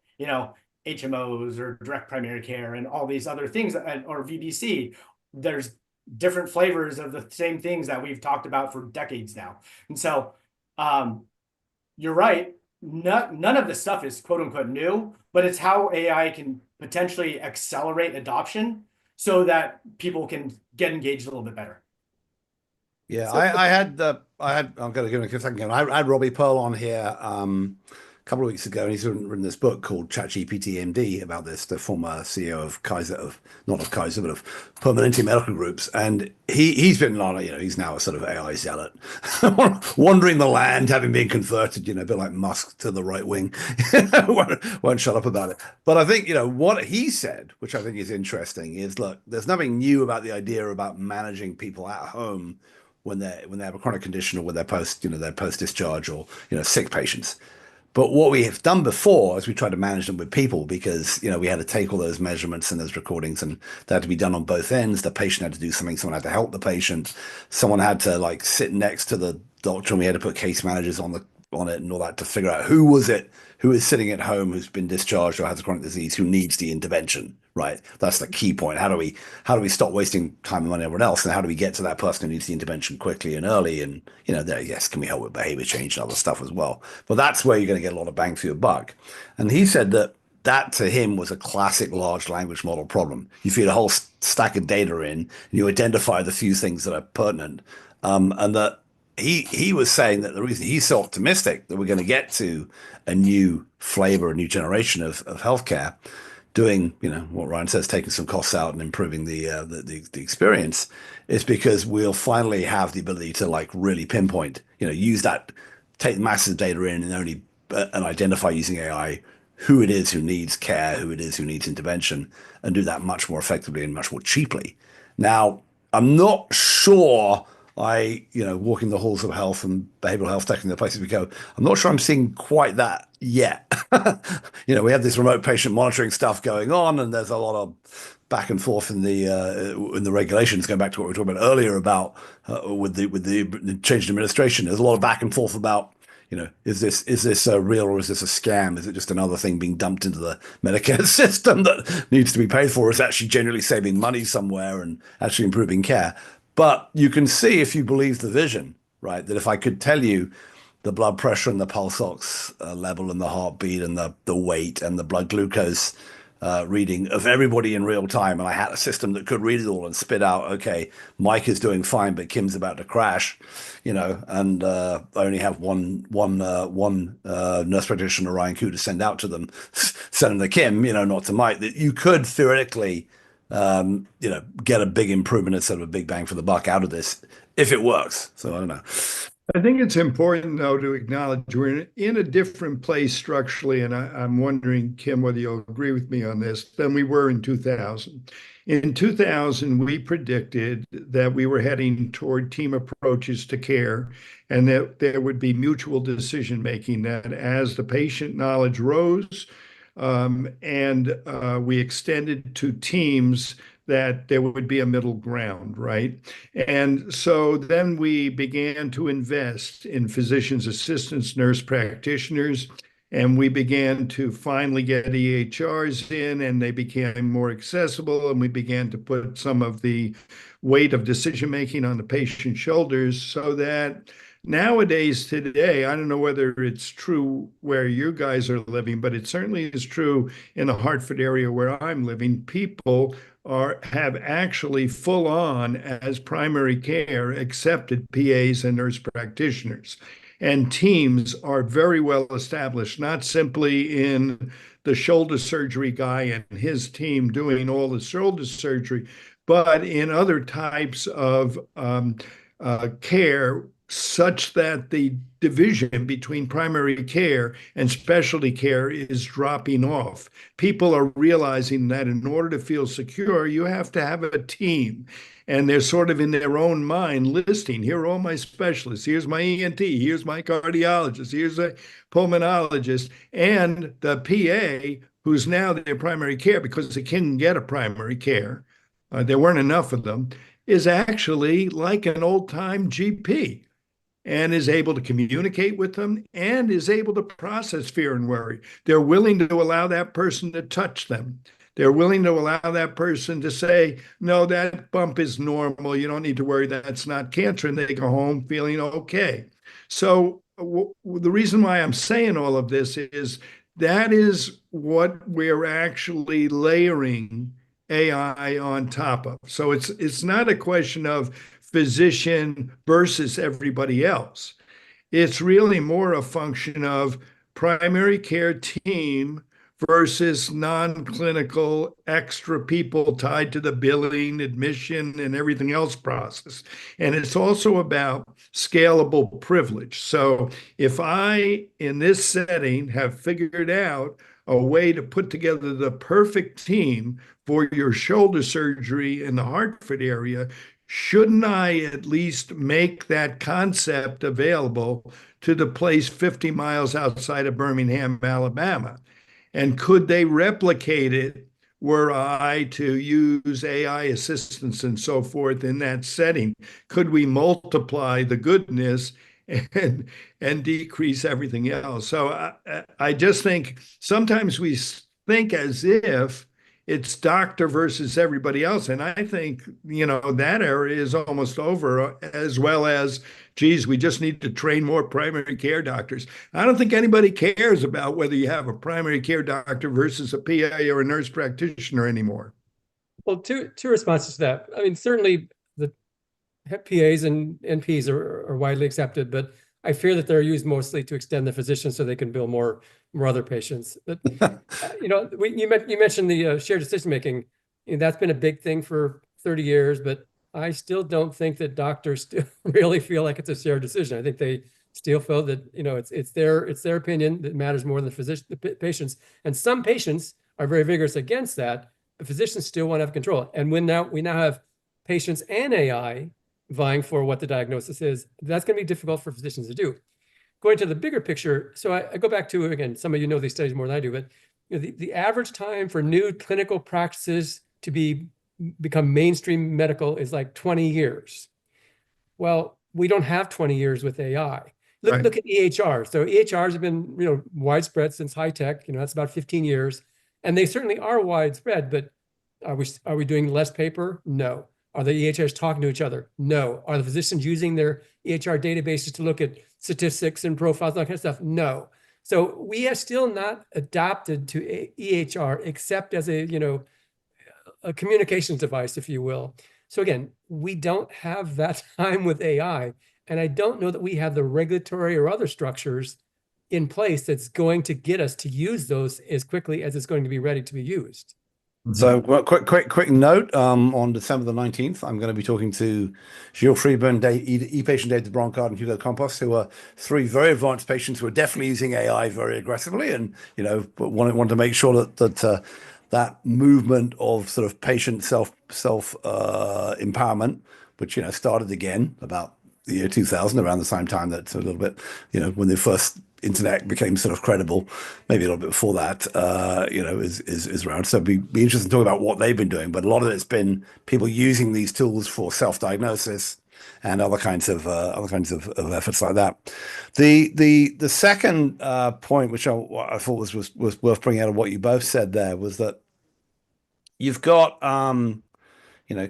HMOs or direct primary care and all these other things, or VBC. There's different flavors of the same things that we've talked about for decades now. And so you're right. None of this stuff is quote unquote new, but it's how AI can potentially accelerate adoption so that people can get engaged a little bit better.
Yeah, so, I'm going to give it a second. I had Robbie Pearl on here a couple of weeks ago, and he's written this book called ChatGPT MD about this, the former CEO of Kaiser, not of Kaiser, but of Permanente Medical Groups. And he's been he's now a sort of AI zealot, wandering the land, having been converted, a bit like Musk to the right wing. won't shut up about it. But I think, what he said, which I think is interesting, is look, there's nothing new about the idea about managing people at home when they have a chronic condition or when they're post discharge or sick patients. But what we have done before is we tried to manage them with people because we had to take all those measurements and those recordings, and that had to be done on both ends. The patient had to do something, someone had to help the patient, someone had to like sit next to the doctor, and we had to put case managers on it and all that to figure out who is sitting at home, who's been discharged or has a chronic disease, who needs the intervention, right? That's the key point. How do we stop wasting time and money on everyone else, and how do we get to that person who needs the intervention quickly and early? And yes, can we help with behavior change and other stuff as well? But that's where you're going to get a lot of bang for your buck. And he said that to him was a classic large language model problem. You feed a whole stack of data in, and you identify the few things that are pertinent, and that he was saying that the reason he's so optimistic that we're going to get to a new flavor, a new generation of healthcare, doing what Ryan says, taking some costs out and improving the experience, is because we'll finally have the ability to like really pinpoint, use that, take massive data in and identify using AI who it is who needs care, who it is who needs intervention, and do that much more effectively and much more cheaply. Now, I'm not sure. Walking the halls of health and behavioral health tech in the places we go, I'm not sure I'm seeing quite that yet. We have this remote patient monitoring stuff going on, and there's a lot of back and forth in the regulations. Going back to what we were talking about earlier about with the change in administration, there's a lot of back and forth about is this real or is this a scam? Is it just another thing being dumped into the Medicare system that needs to be paid for? Or is it actually genuinely saving money somewhere and actually improving care? But you can see, if you believe the vision, right, that if I could tell you the blood pressure and the pulse ox level and the heartbeat and the weight and the blood glucose reading of everybody in real time, and I had a system that could read it all and spit out, okay, Mike is doing fine, but Kim's about to crash, and I only have one nurse practitioner, Ryan Koo, to send out to them, send them to Kim, not to Mike, that you could theoretically get a big improvement instead of a big bang for the buck out of this if it works. So I don't know.
I think it's important, though, to acknowledge we're in a different place structurally, and I'm wondering, Kim, whether you'll agree with me on this, than we were in 2000. In 2000, we predicted that we were heading toward team approaches to care, and that there would be mutual decision-making, that as the patient knowledge rose, and we extended to teams, that there would be a middle ground, right? And so then we began to invest in physicians' assistants, nurse practitioners, and we began to finally get EHRs in, and they became more accessible, and we began to put some of the weight of decision making on the patient's shoulders, so that nowadays, today, I don't know whether it's true where you guys are living, but it certainly is true in the Hartford area where I'm living. People have actually full on as primary care accepted PAs and nurse practitioners. And teams are very well established, not simply in the shoulder surgery guy and his team doing all the shoulder surgery, but in other types of care, such that the division between primary care and specialty care is dropping off. People are realizing that in order to feel secure, you have to have a team. And they're sort of in their own mind listing, here are all my specialists, here's my ENT, here's my cardiologist, here's a pulmonologist, and the PA, who's now their primary care because they couldn't get a primary care, there weren't enough of them, is actually like an old-time GP and is able to communicate with them and is able to process fear and worry. They're willing to allow that person to touch them. They're willing to allow that person to say, no, that bump is normal. You don't need to worry, that's not cancer. And they go home feeling okay. So the reason why I'm saying all of this is that is what we're actually layering AI on top of. So it's not a question of physician versus everybody else. It's really more a function of primary care team versus non-clinical extra people tied to the billing, admission, and everything else process. And it's also about scalable privilege. So if I, in this setting, have figured out a way to put together the perfect team for your shoulder surgery in the Hartford area, shouldn't I at least make that concept available to the place 50 miles outside of Birmingham, Alabama? And could they replicate it were I to use AI assistance and so forth in that setting? Could we multiply the goodness and decrease everything else? So I just think sometimes we think as if it's doctor versus everybody else. And I think, that era is almost over, as well as, geez, we just need to train more primary care doctors. I don't think anybody cares about whether you have a primary care doctor versus a PA or a nurse practitioner anymore.
Well, two responses to that. I mean, certainly the PAs and NPs are widely accepted, but I fear that they're used mostly to extend the physician so they can bill more other patients. But you mentioned the shared decision making. That's been a big thing for 30 years, but I still don't think that doctors still really feel like it's a shared decision. I think they still feel that it's their opinion that matters more than the patients. And some patients are very vigorous against that. The physicians still want to have control. And we now have patients and AI vying for what the diagnosis is. That's going to be difficult for physicians to do. Going to the bigger picture, so I go back to, again, some of you know these studies more than I do, but the average time for new clinical practices to become mainstream medical is like 20 years. Well, we don't have 20 years with AI. Look at EHR. So EHRs have been widespread since high tech. That's about 15 years, and they certainly are widespread. But are we doing less paper? No. Are the EHRs talking to each other? No. Are the physicians using their EHR databases to look at statistics and profiles, that kind of stuff? No. So we are still not adapted to EHR except as a communications device, if you will. So again, we don't have that time with AI, and I don't know that we have the regulatory or other structures in place that's going to get us to use those as quickly as it's going to be ready to be used.
So, well, quick note. On December the 19th, I'm going to be talking to Gilles Friedman, e-patient David Broncard, and Hugo Campos, who are three very advanced patients who are definitely using AI very aggressively, and want to make sure that that movement of sort of patient self empowerment, which started again about the year 2000, around the same time that's a little bit, when the first internet became sort of credible, maybe a little bit before that, is around. So be interested in talking about what they've been doing. But a lot of it's been people using these tools for self-diagnosis and other kinds of efforts like that. The second point, which I thought was worth bringing out of what you both said there, was that you've got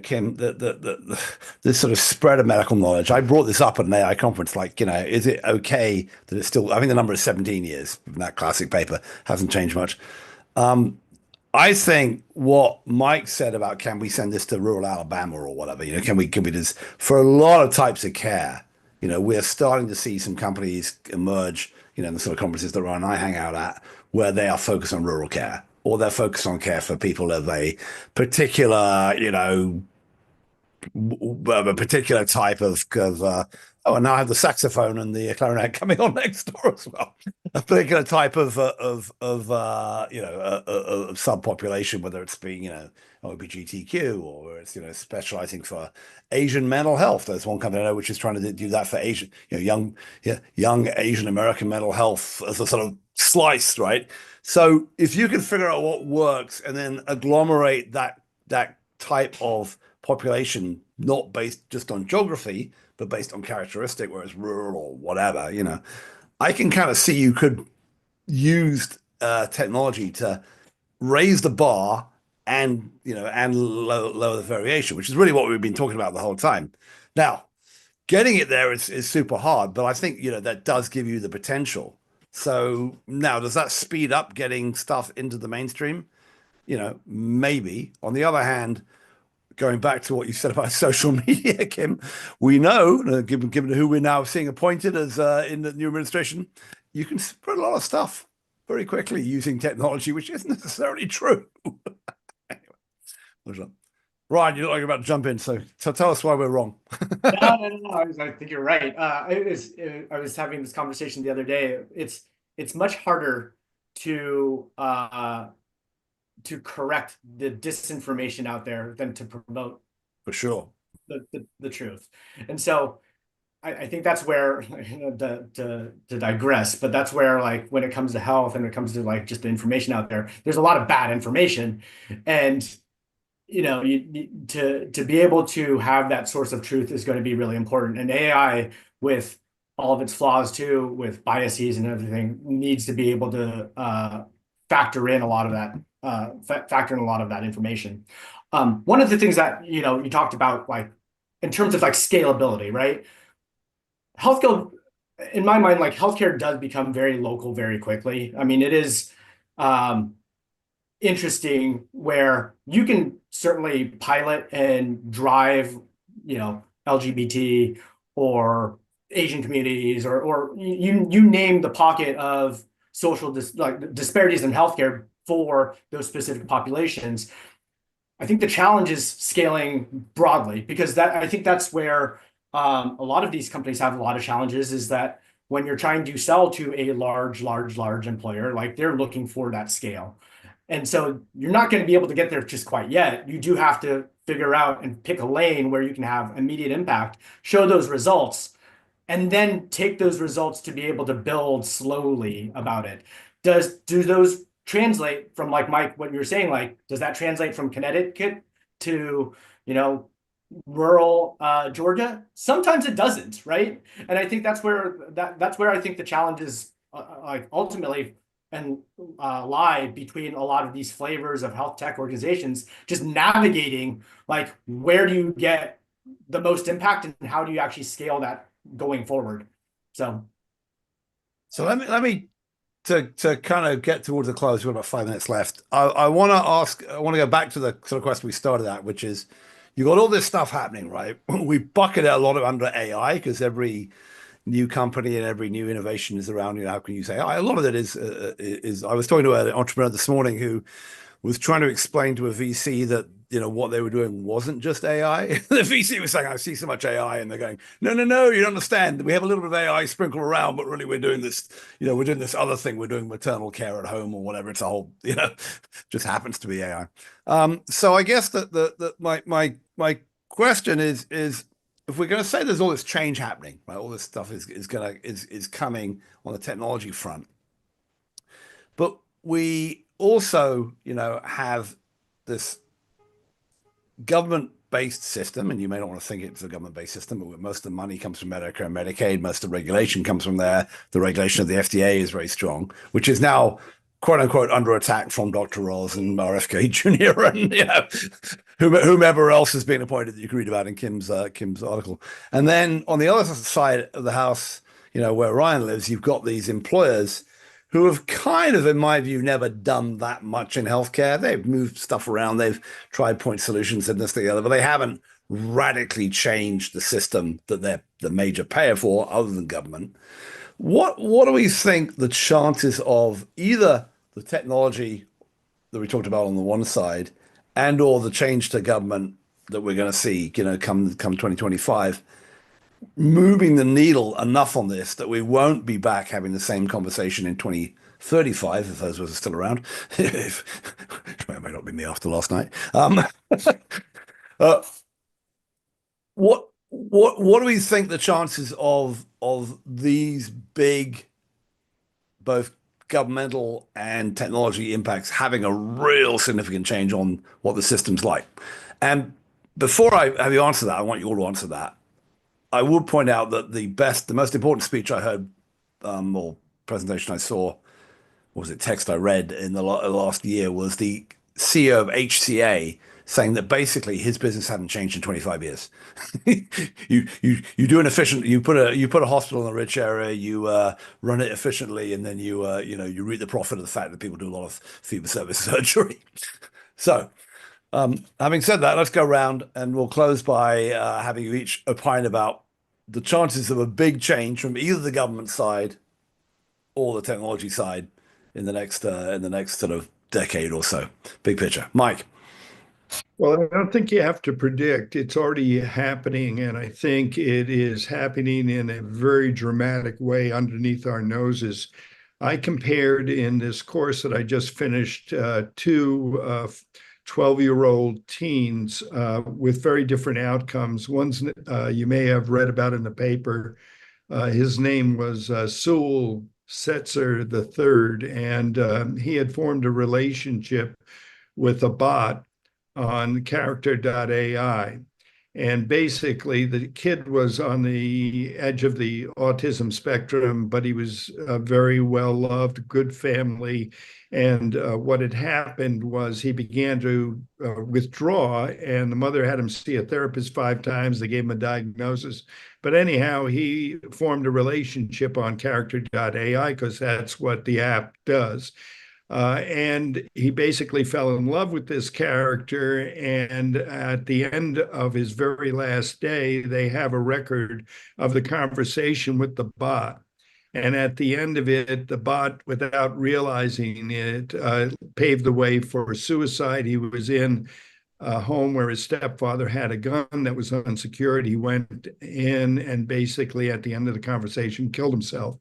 Kim, this sort of spread of medical knowledge. I brought this up at an AI conference, like, is it okay that it's still, I think the number is 17 years from that classic paper, hasn't changed much. I think what Mike said about can we send this to rural Alabama or whatever, can we just, for a lot of types of care, we're starting to see some companies emerge, in the sort of conferences that Ryan and I hang out at, where they are focused on rural care, or they're focused on care for people of a particular, a particular type of oh, and now I have the saxophone and the clarinet coming on next door as well. A particular type of subpopulation, whether it's being, LGBTQ, or it's, specializing for Asian mental health. There's one company I know which is trying to do that for Asian, young Asian American mental health as a sort of slice, right? So if you can figure out what works and then agglomerate that type of population, not based just on geography, but based on characteristic, where it's rural or whatever, I can kind of see you could use technology to raise the bar and lower the variation, which is really what we've been talking about the whole time. Now, getting it there is super hard, but I think that does give you the potential. So now, does that speed up getting stuff into the mainstream? Maybe. On the other hand, going back to what you said about social media, Kim, we know, given who we're now seeing appointed as in the new administration, you can spread a lot of stuff very quickly using technology, which isn't necessarily true. Anyway, Ryan, you look like you're about to jump in, so tell us why we're wrong.
No. I think you're right. I was having this conversation the other day. It's much harder to correct the disinformation out there than to promote,
for sure,
the truth. And so I think that's where, to digress, but that's where, like, when it comes to health and it comes to like just the information out there, there's a lot of bad information, and to be able to have that source of truth is going to be really important. And AI, with all of its flaws too, with biases and everything, needs to be able to factor in a lot of that information. One of the things that you talked about, like in terms of like scalability, right? Healthcare, in my mind, like healthcare does become very local very quickly. I mean, it is interesting where you can certainly pilot and drive, LGBT or Asian communities, or you name the pocket of social disparities in healthcare for those specific populations. I think the challenge is scaling broadly, because I think that's where a lot of these companies have a lot of challenges, is that when you're trying to sell to a large employer, like they're looking for that scale. And so you're not going to be able to get there just quite yet. You do have to figure out and pick a lane where you can have immediate impact, show those results, and then take those results to be able to build slowly about it. Do those translate from, like, Mike, what you're saying, like, does that translate from Connecticut to, rural Georgia? Sometimes it doesn't, right? And I think that's where I think the challenge is like ultimately and lie between a lot of these flavors of health tech organizations, just navigating, like, where do you get the most impact and how do you actually scale that going forward? So
let me to kind of get towards the close. We've got about 5 minutes left. I want to go back to the sort of question we started at, which is, you got all this stuff happening, right? We bucket a lot of under AI, because every new company and every new innovation is around, how can you use AI? A lot of it is I was talking to an entrepreneur this morning who was trying to explain to a VC that, what they were doing wasn't just AI. The VC was saying, I see so much AI, and they're going, no, you don't understand. We have a little bit of AI sprinkled around, but really we're doing this, we're doing this other thing. We're doing maternal care at home or whatever. It's a whole, just happens to be AI. So I guess that my question is if we're going to say there's all this change happening, right? All this stuff is coming on the technology front, but we also, have this government-based system, and you may not want to think it's a government-based system, but most of the money comes from Medicare and Medicaid. Most of the regulation comes from there. The regulation of the FDA is very strong, which is now, quote unquote, under attack from Dr. Oz and RFK Jr. and whomever else has been appointed that you can read about in Kim's article. And then on the other side of the house, where Ryan lives, you've got these employers who have kind of, in my view, never done that much in healthcare. They've moved stuff around. They've tried point solutions and this, the other, but they haven't radically changed the system that they're the major payer for, other than government. What do we think the chances of either the technology that we talked about on the one side and or the change to government that we're going to see, come 2025, moving the needle enough on this that we won't be back having the same conversation in 2035, if those of us are still around, which may not be me after last night. What do we think the chances of these big, both governmental and technology impacts having a real significant change on what the system's like? And before I have you answer that, I want you all to answer that. I would point out that the most important speech I heard, or presentation I saw, or was it text I read in the last year, was the CEO of HCA saying that basically his business hadn't changed in 25 years. you do an efficient, you put a hospital in a rich area, you run it efficiently, and then you reap the profit of the fact that people do a lot of fee-for-service surgery. So, having said that, let's go around and we'll close by having you each opine about the chances of a big change from either the government side or the technology side in the next sort of decade or so. Big picture, Mike.
Well, I don't think you have to predict. It's already happening, and I think it is happening in a very dramatic way underneath our noses. I compared in this course that I just finished two 12-year-old teens with very different outcomes. One's you may have read about in the paper. His name was Sewell Setzer III, and he had formed a relationship with a bot on character.ai. And basically, the kid was on the edge of the autism spectrum, but he was very well loved, good family. And what had happened was he began to withdraw, and the mother had him see a therapist 5 times. They gave him a diagnosis. But anyhow, he formed a relationship on character.ai because that's what the app does. And he basically fell in love with this character. And at the end of his very last day, they have a record of the conversation with the bot. And at the end of it, the bot, without realizing it, paved the way for suicide. He was in a home where his stepfather had a gun that was unsecured. He went in and basically at the end of the conversation killed himself.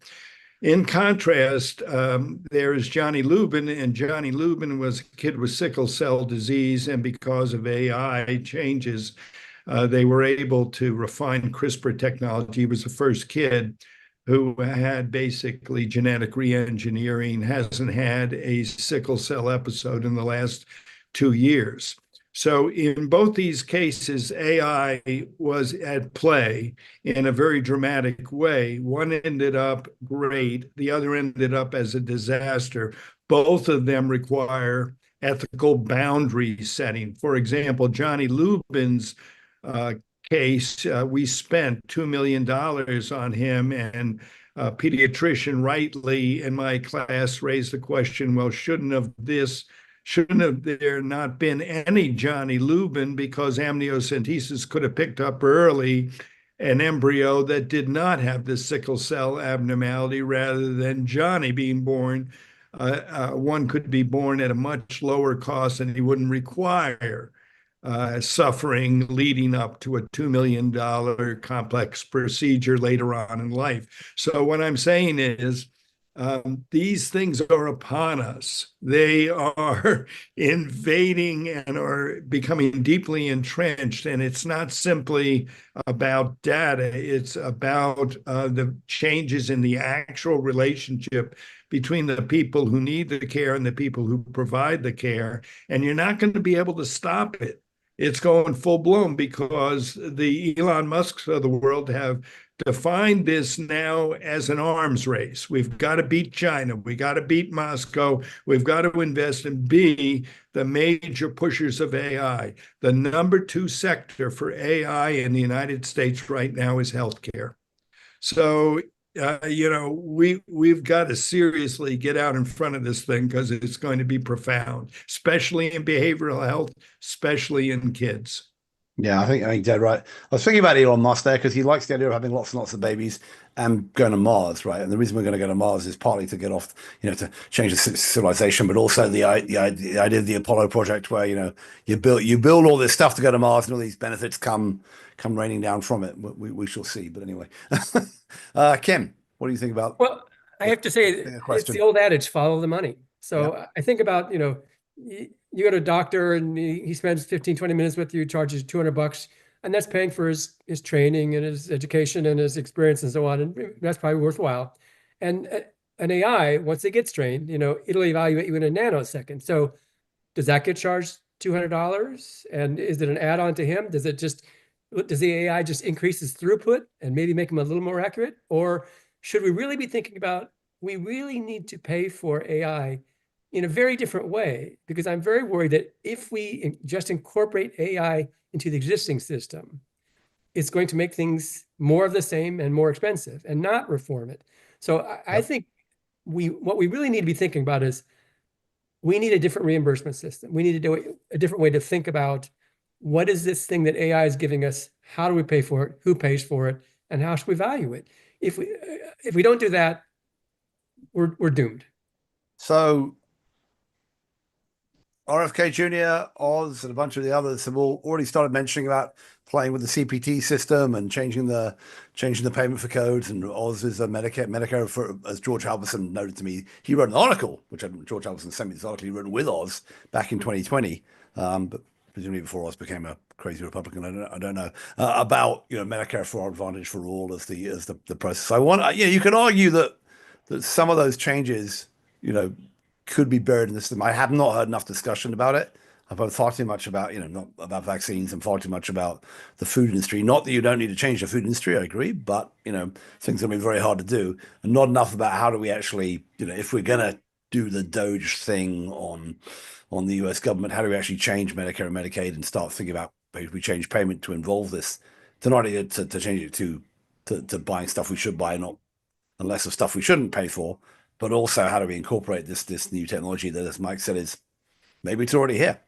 In contrast, there is Johnny Lubin, and Johnny Lubin was a kid with sickle cell disease, and because of AI changes, they were able to refine CRISPR technology. He was the first kid who had basically genetic re-engineering, hasn't had a sickle cell episode in the last 2 years. So in both these cases, AI was at play in a very dramatic way. One ended up great. The other ended up as a disaster. Both of them require ethical boundary setting. For example, Johnny Lubin's case, we spent $2 million on him, and a pediatrician rightly in my class raised the question, well, shouldn't have there not been any Johnny Lubin, because amniocentesis could have picked up early an embryo that did not have the sickle cell abnormality rather than Johnny being born. One could be born at a much lower cost and he wouldn't require suffering leading up to a $2 million complex procedure later on in life. So what I'm saying is, these things are upon us. They are invading and are becoming deeply entrenched. And it's not simply about data. It's about the changes in the actual relationship between the people who need the care and the people who provide the care. And you're not going to be able to stop it. It's going full blown because the Elon Musks of the world have defined this now as an arms race. We've got to beat China. We got to beat Moscow. We've got to invest and be the major pushers of AI. The number 2 sector for AI in the United States right now is healthcare. So, we've got to seriously get out in front of this thing because it's going to be profound, especially in behavioral health, especially in kids.
Yeah, I think dead right. I was thinking about Elon Musk there because he likes the idea of having lots and lots of babies and going to Mars, right? And the reason we're going to go to Mars is partly to get off, to change the civilization, but also the idea of the Apollo project, where you build all this stuff to go to Mars, and all these benefits come raining down from it. We shall see. But anyway, Kim, what do you think about?
Well, I have to say, it's the old adage, follow the money. So yeah. I think about, you go to a doctor and he spends 15, 20 minutes with you, charges $200, and that's paying for his training and his education and his experience and so on. And that's probably worthwhile. And an AI, once it gets trained, it'll evaluate you in a nanosecond. So does that get charged $200? And is it an add-on to him? Does the AI just increase his throughput and maybe make him a little more accurate? Or should we really be thinking about, we really need to pay for AI in a very different way? Because I'm very worried that if we just incorporate AI into the existing system, it's going to make things more of the same and more expensive and not reform it. So I think what we really need to be thinking about is, we need a different reimbursement system. We need to do a different way to think about, what is this thing that AI is giving us? How do we pay for it? Who pays for it? And how should we value it? If we don't do that, we're doomed.
So RFK Jr., Oz, and a bunch of the others have all already started mentioning about playing with the CPT system and changing the payment for codes. And Oz is a Medicare for, as George Halverson noted to me, he wrote an article, which George Halverson sent me this article he wrote with Oz back in 2020, but presumably before Oz became a crazy Republican. I don't know about Medicare for Advantage for all as the process. You could argue that some of those changes could be buried in the system. I have not heard enough discussion about it. I've heard far too much about, not about vaccines, and far too much about the food industry. Not that you don't need to change the food industry, I agree, but, things are going to be very hard to do. And not enough about how do we actually, if we're going to do the Doge thing on the US government, how do we actually change Medicare and Medicaid and start thinking about, if we change payment to involve this, to not only to change it to buying stuff we should buy, not unless of stuff we shouldn't pay for, but also how do we incorporate this new technology that, as Mike said, is maybe it's already here.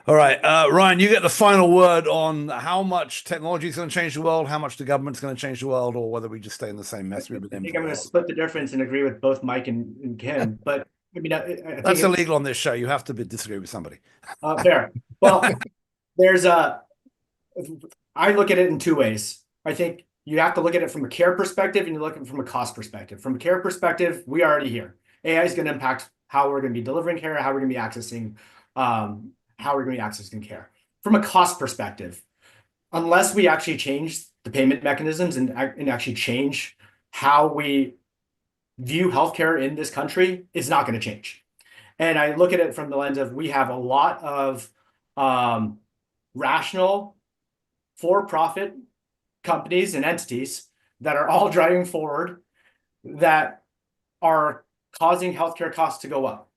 All right, Ryan, you get the final word on how much technology is going to change the world, how much the government's going to change the world, or whether we just stay in the same mess we've been in.
I think I'm going to split the difference and agree with both Mike and Kim, but I mean, I think
that's illegal on this show. You have to disagree with somebody.
Fair. Well, I look at it in two ways. I think you have to look at it from a care perspective, and you look at it from a cost perspective. From a care perspective, we are already here. AI is going to impact how we're going to be delivering care, how we're going to be accessing care. From a cost perspective, unless we actually change the payment mechanisms and actually change how we view healthcare in this country, it's not going to change. And I look at it from the lens of, we have a lot of rational, for-profit companies and entities that are all driving forward that are causing healthcare costs to go up.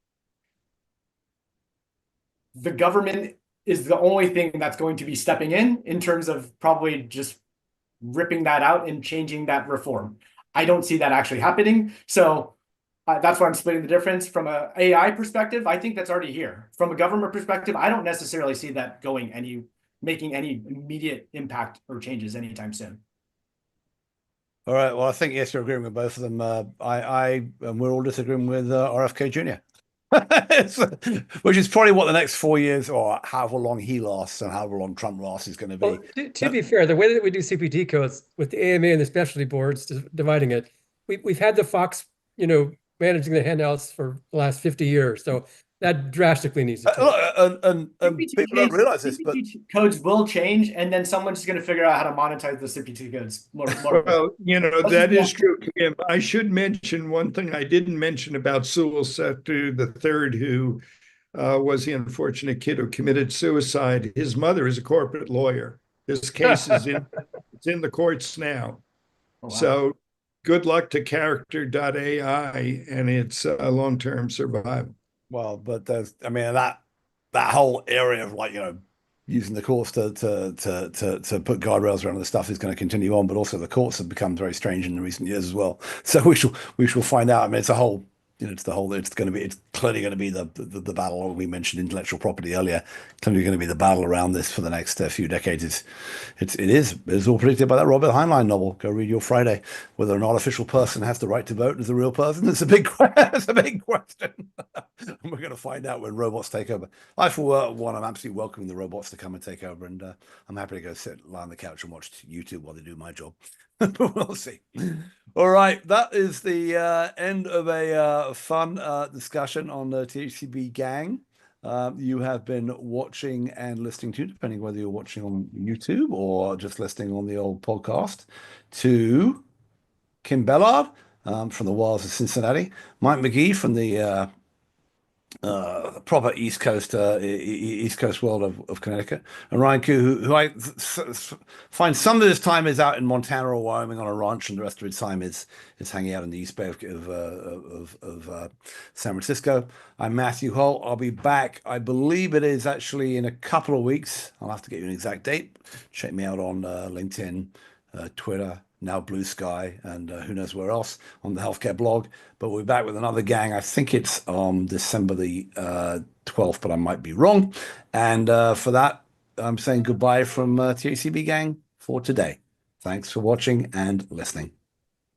The government is the only thing that's going to be stepping in terms of probably just ripping that out and changing that reform. I don't see that actually happening. So that's why I'm splitting the difference. From an AI perspective, I think that's already here. From a government perspective, I don't necessarily see that making any immediate impact or changes anytime soon.
All right. Well, I think, yes, you're agreeing with both of them. We're all disagreeing with RFK Jr., which is probably what the next 4 years, or however long he lasts and however long Trump lasts, is going to be.
Well, to be fair, the way that we do CPT codes with the AMA and the specialty boards dividing it, we've had the Fox, managing the handouts for the last 50 years. So that drastically needs to change.
And people don't realize this, but
codes will change, and then someone's going to figure out how to monetize the CPT codes more.
Well, that is true, Kim. I should mention one thing I didn't mention about Sewell Sector III, who was the unfortunate kid who committed suicide. His mother is a corporate lawyer. This case is in the courts now.
Oh, wow.
So good luck to character.ai and its long-term survival.
Well, but there's, I mean, that whole area of like, using the courts to put guardrails around this stuff is going to continue on, but also the courts have become very strange in the recent years as well. So we shall find out. I mean, it's a whole, it's clearly going to be the battle. We mentioned intellectual property earlier. Clearly going to be the battle around this for the next few decades. It's all predicted by that Robert Heinlein novel. Go read your Friday. Whether an artificial person has the right to vote as a real person, it's a big question. And we're going to find out when robots take over. I, for one, I'm absolutely welcoming the robots to come and take over, and I'm happy to go lie on the couch and watch YouTube while they do my job. But we'll see. All right, that is the end of a fun discussion on the THCB gang. You have been watching and listening to, depending whether you're watching on YouTube or just listening on the old podcast, to Kim Bellard from the wilds of Cincinnati, Mike Magee from the proper East Coast world of Connecticut, and Ryan Koo, who I find some of his time is out in Montana or Wyoming on a ranch, and the rest of his time is hanging out in the East Bay of San Francisco. I'm Matthew Holt. I'll be back. I believe it is actually in a couple of weeks. I'll have to get you an exact date. Check me out on LinkedIn, Twitter, now Blue Sky, and who knows where else on the healthcare blog. But we're back with another gang. I think it's December the 12th, but I might be wrong. And for that, I'm saying goodbye from THCB gang for today. Thanks for watching and listening.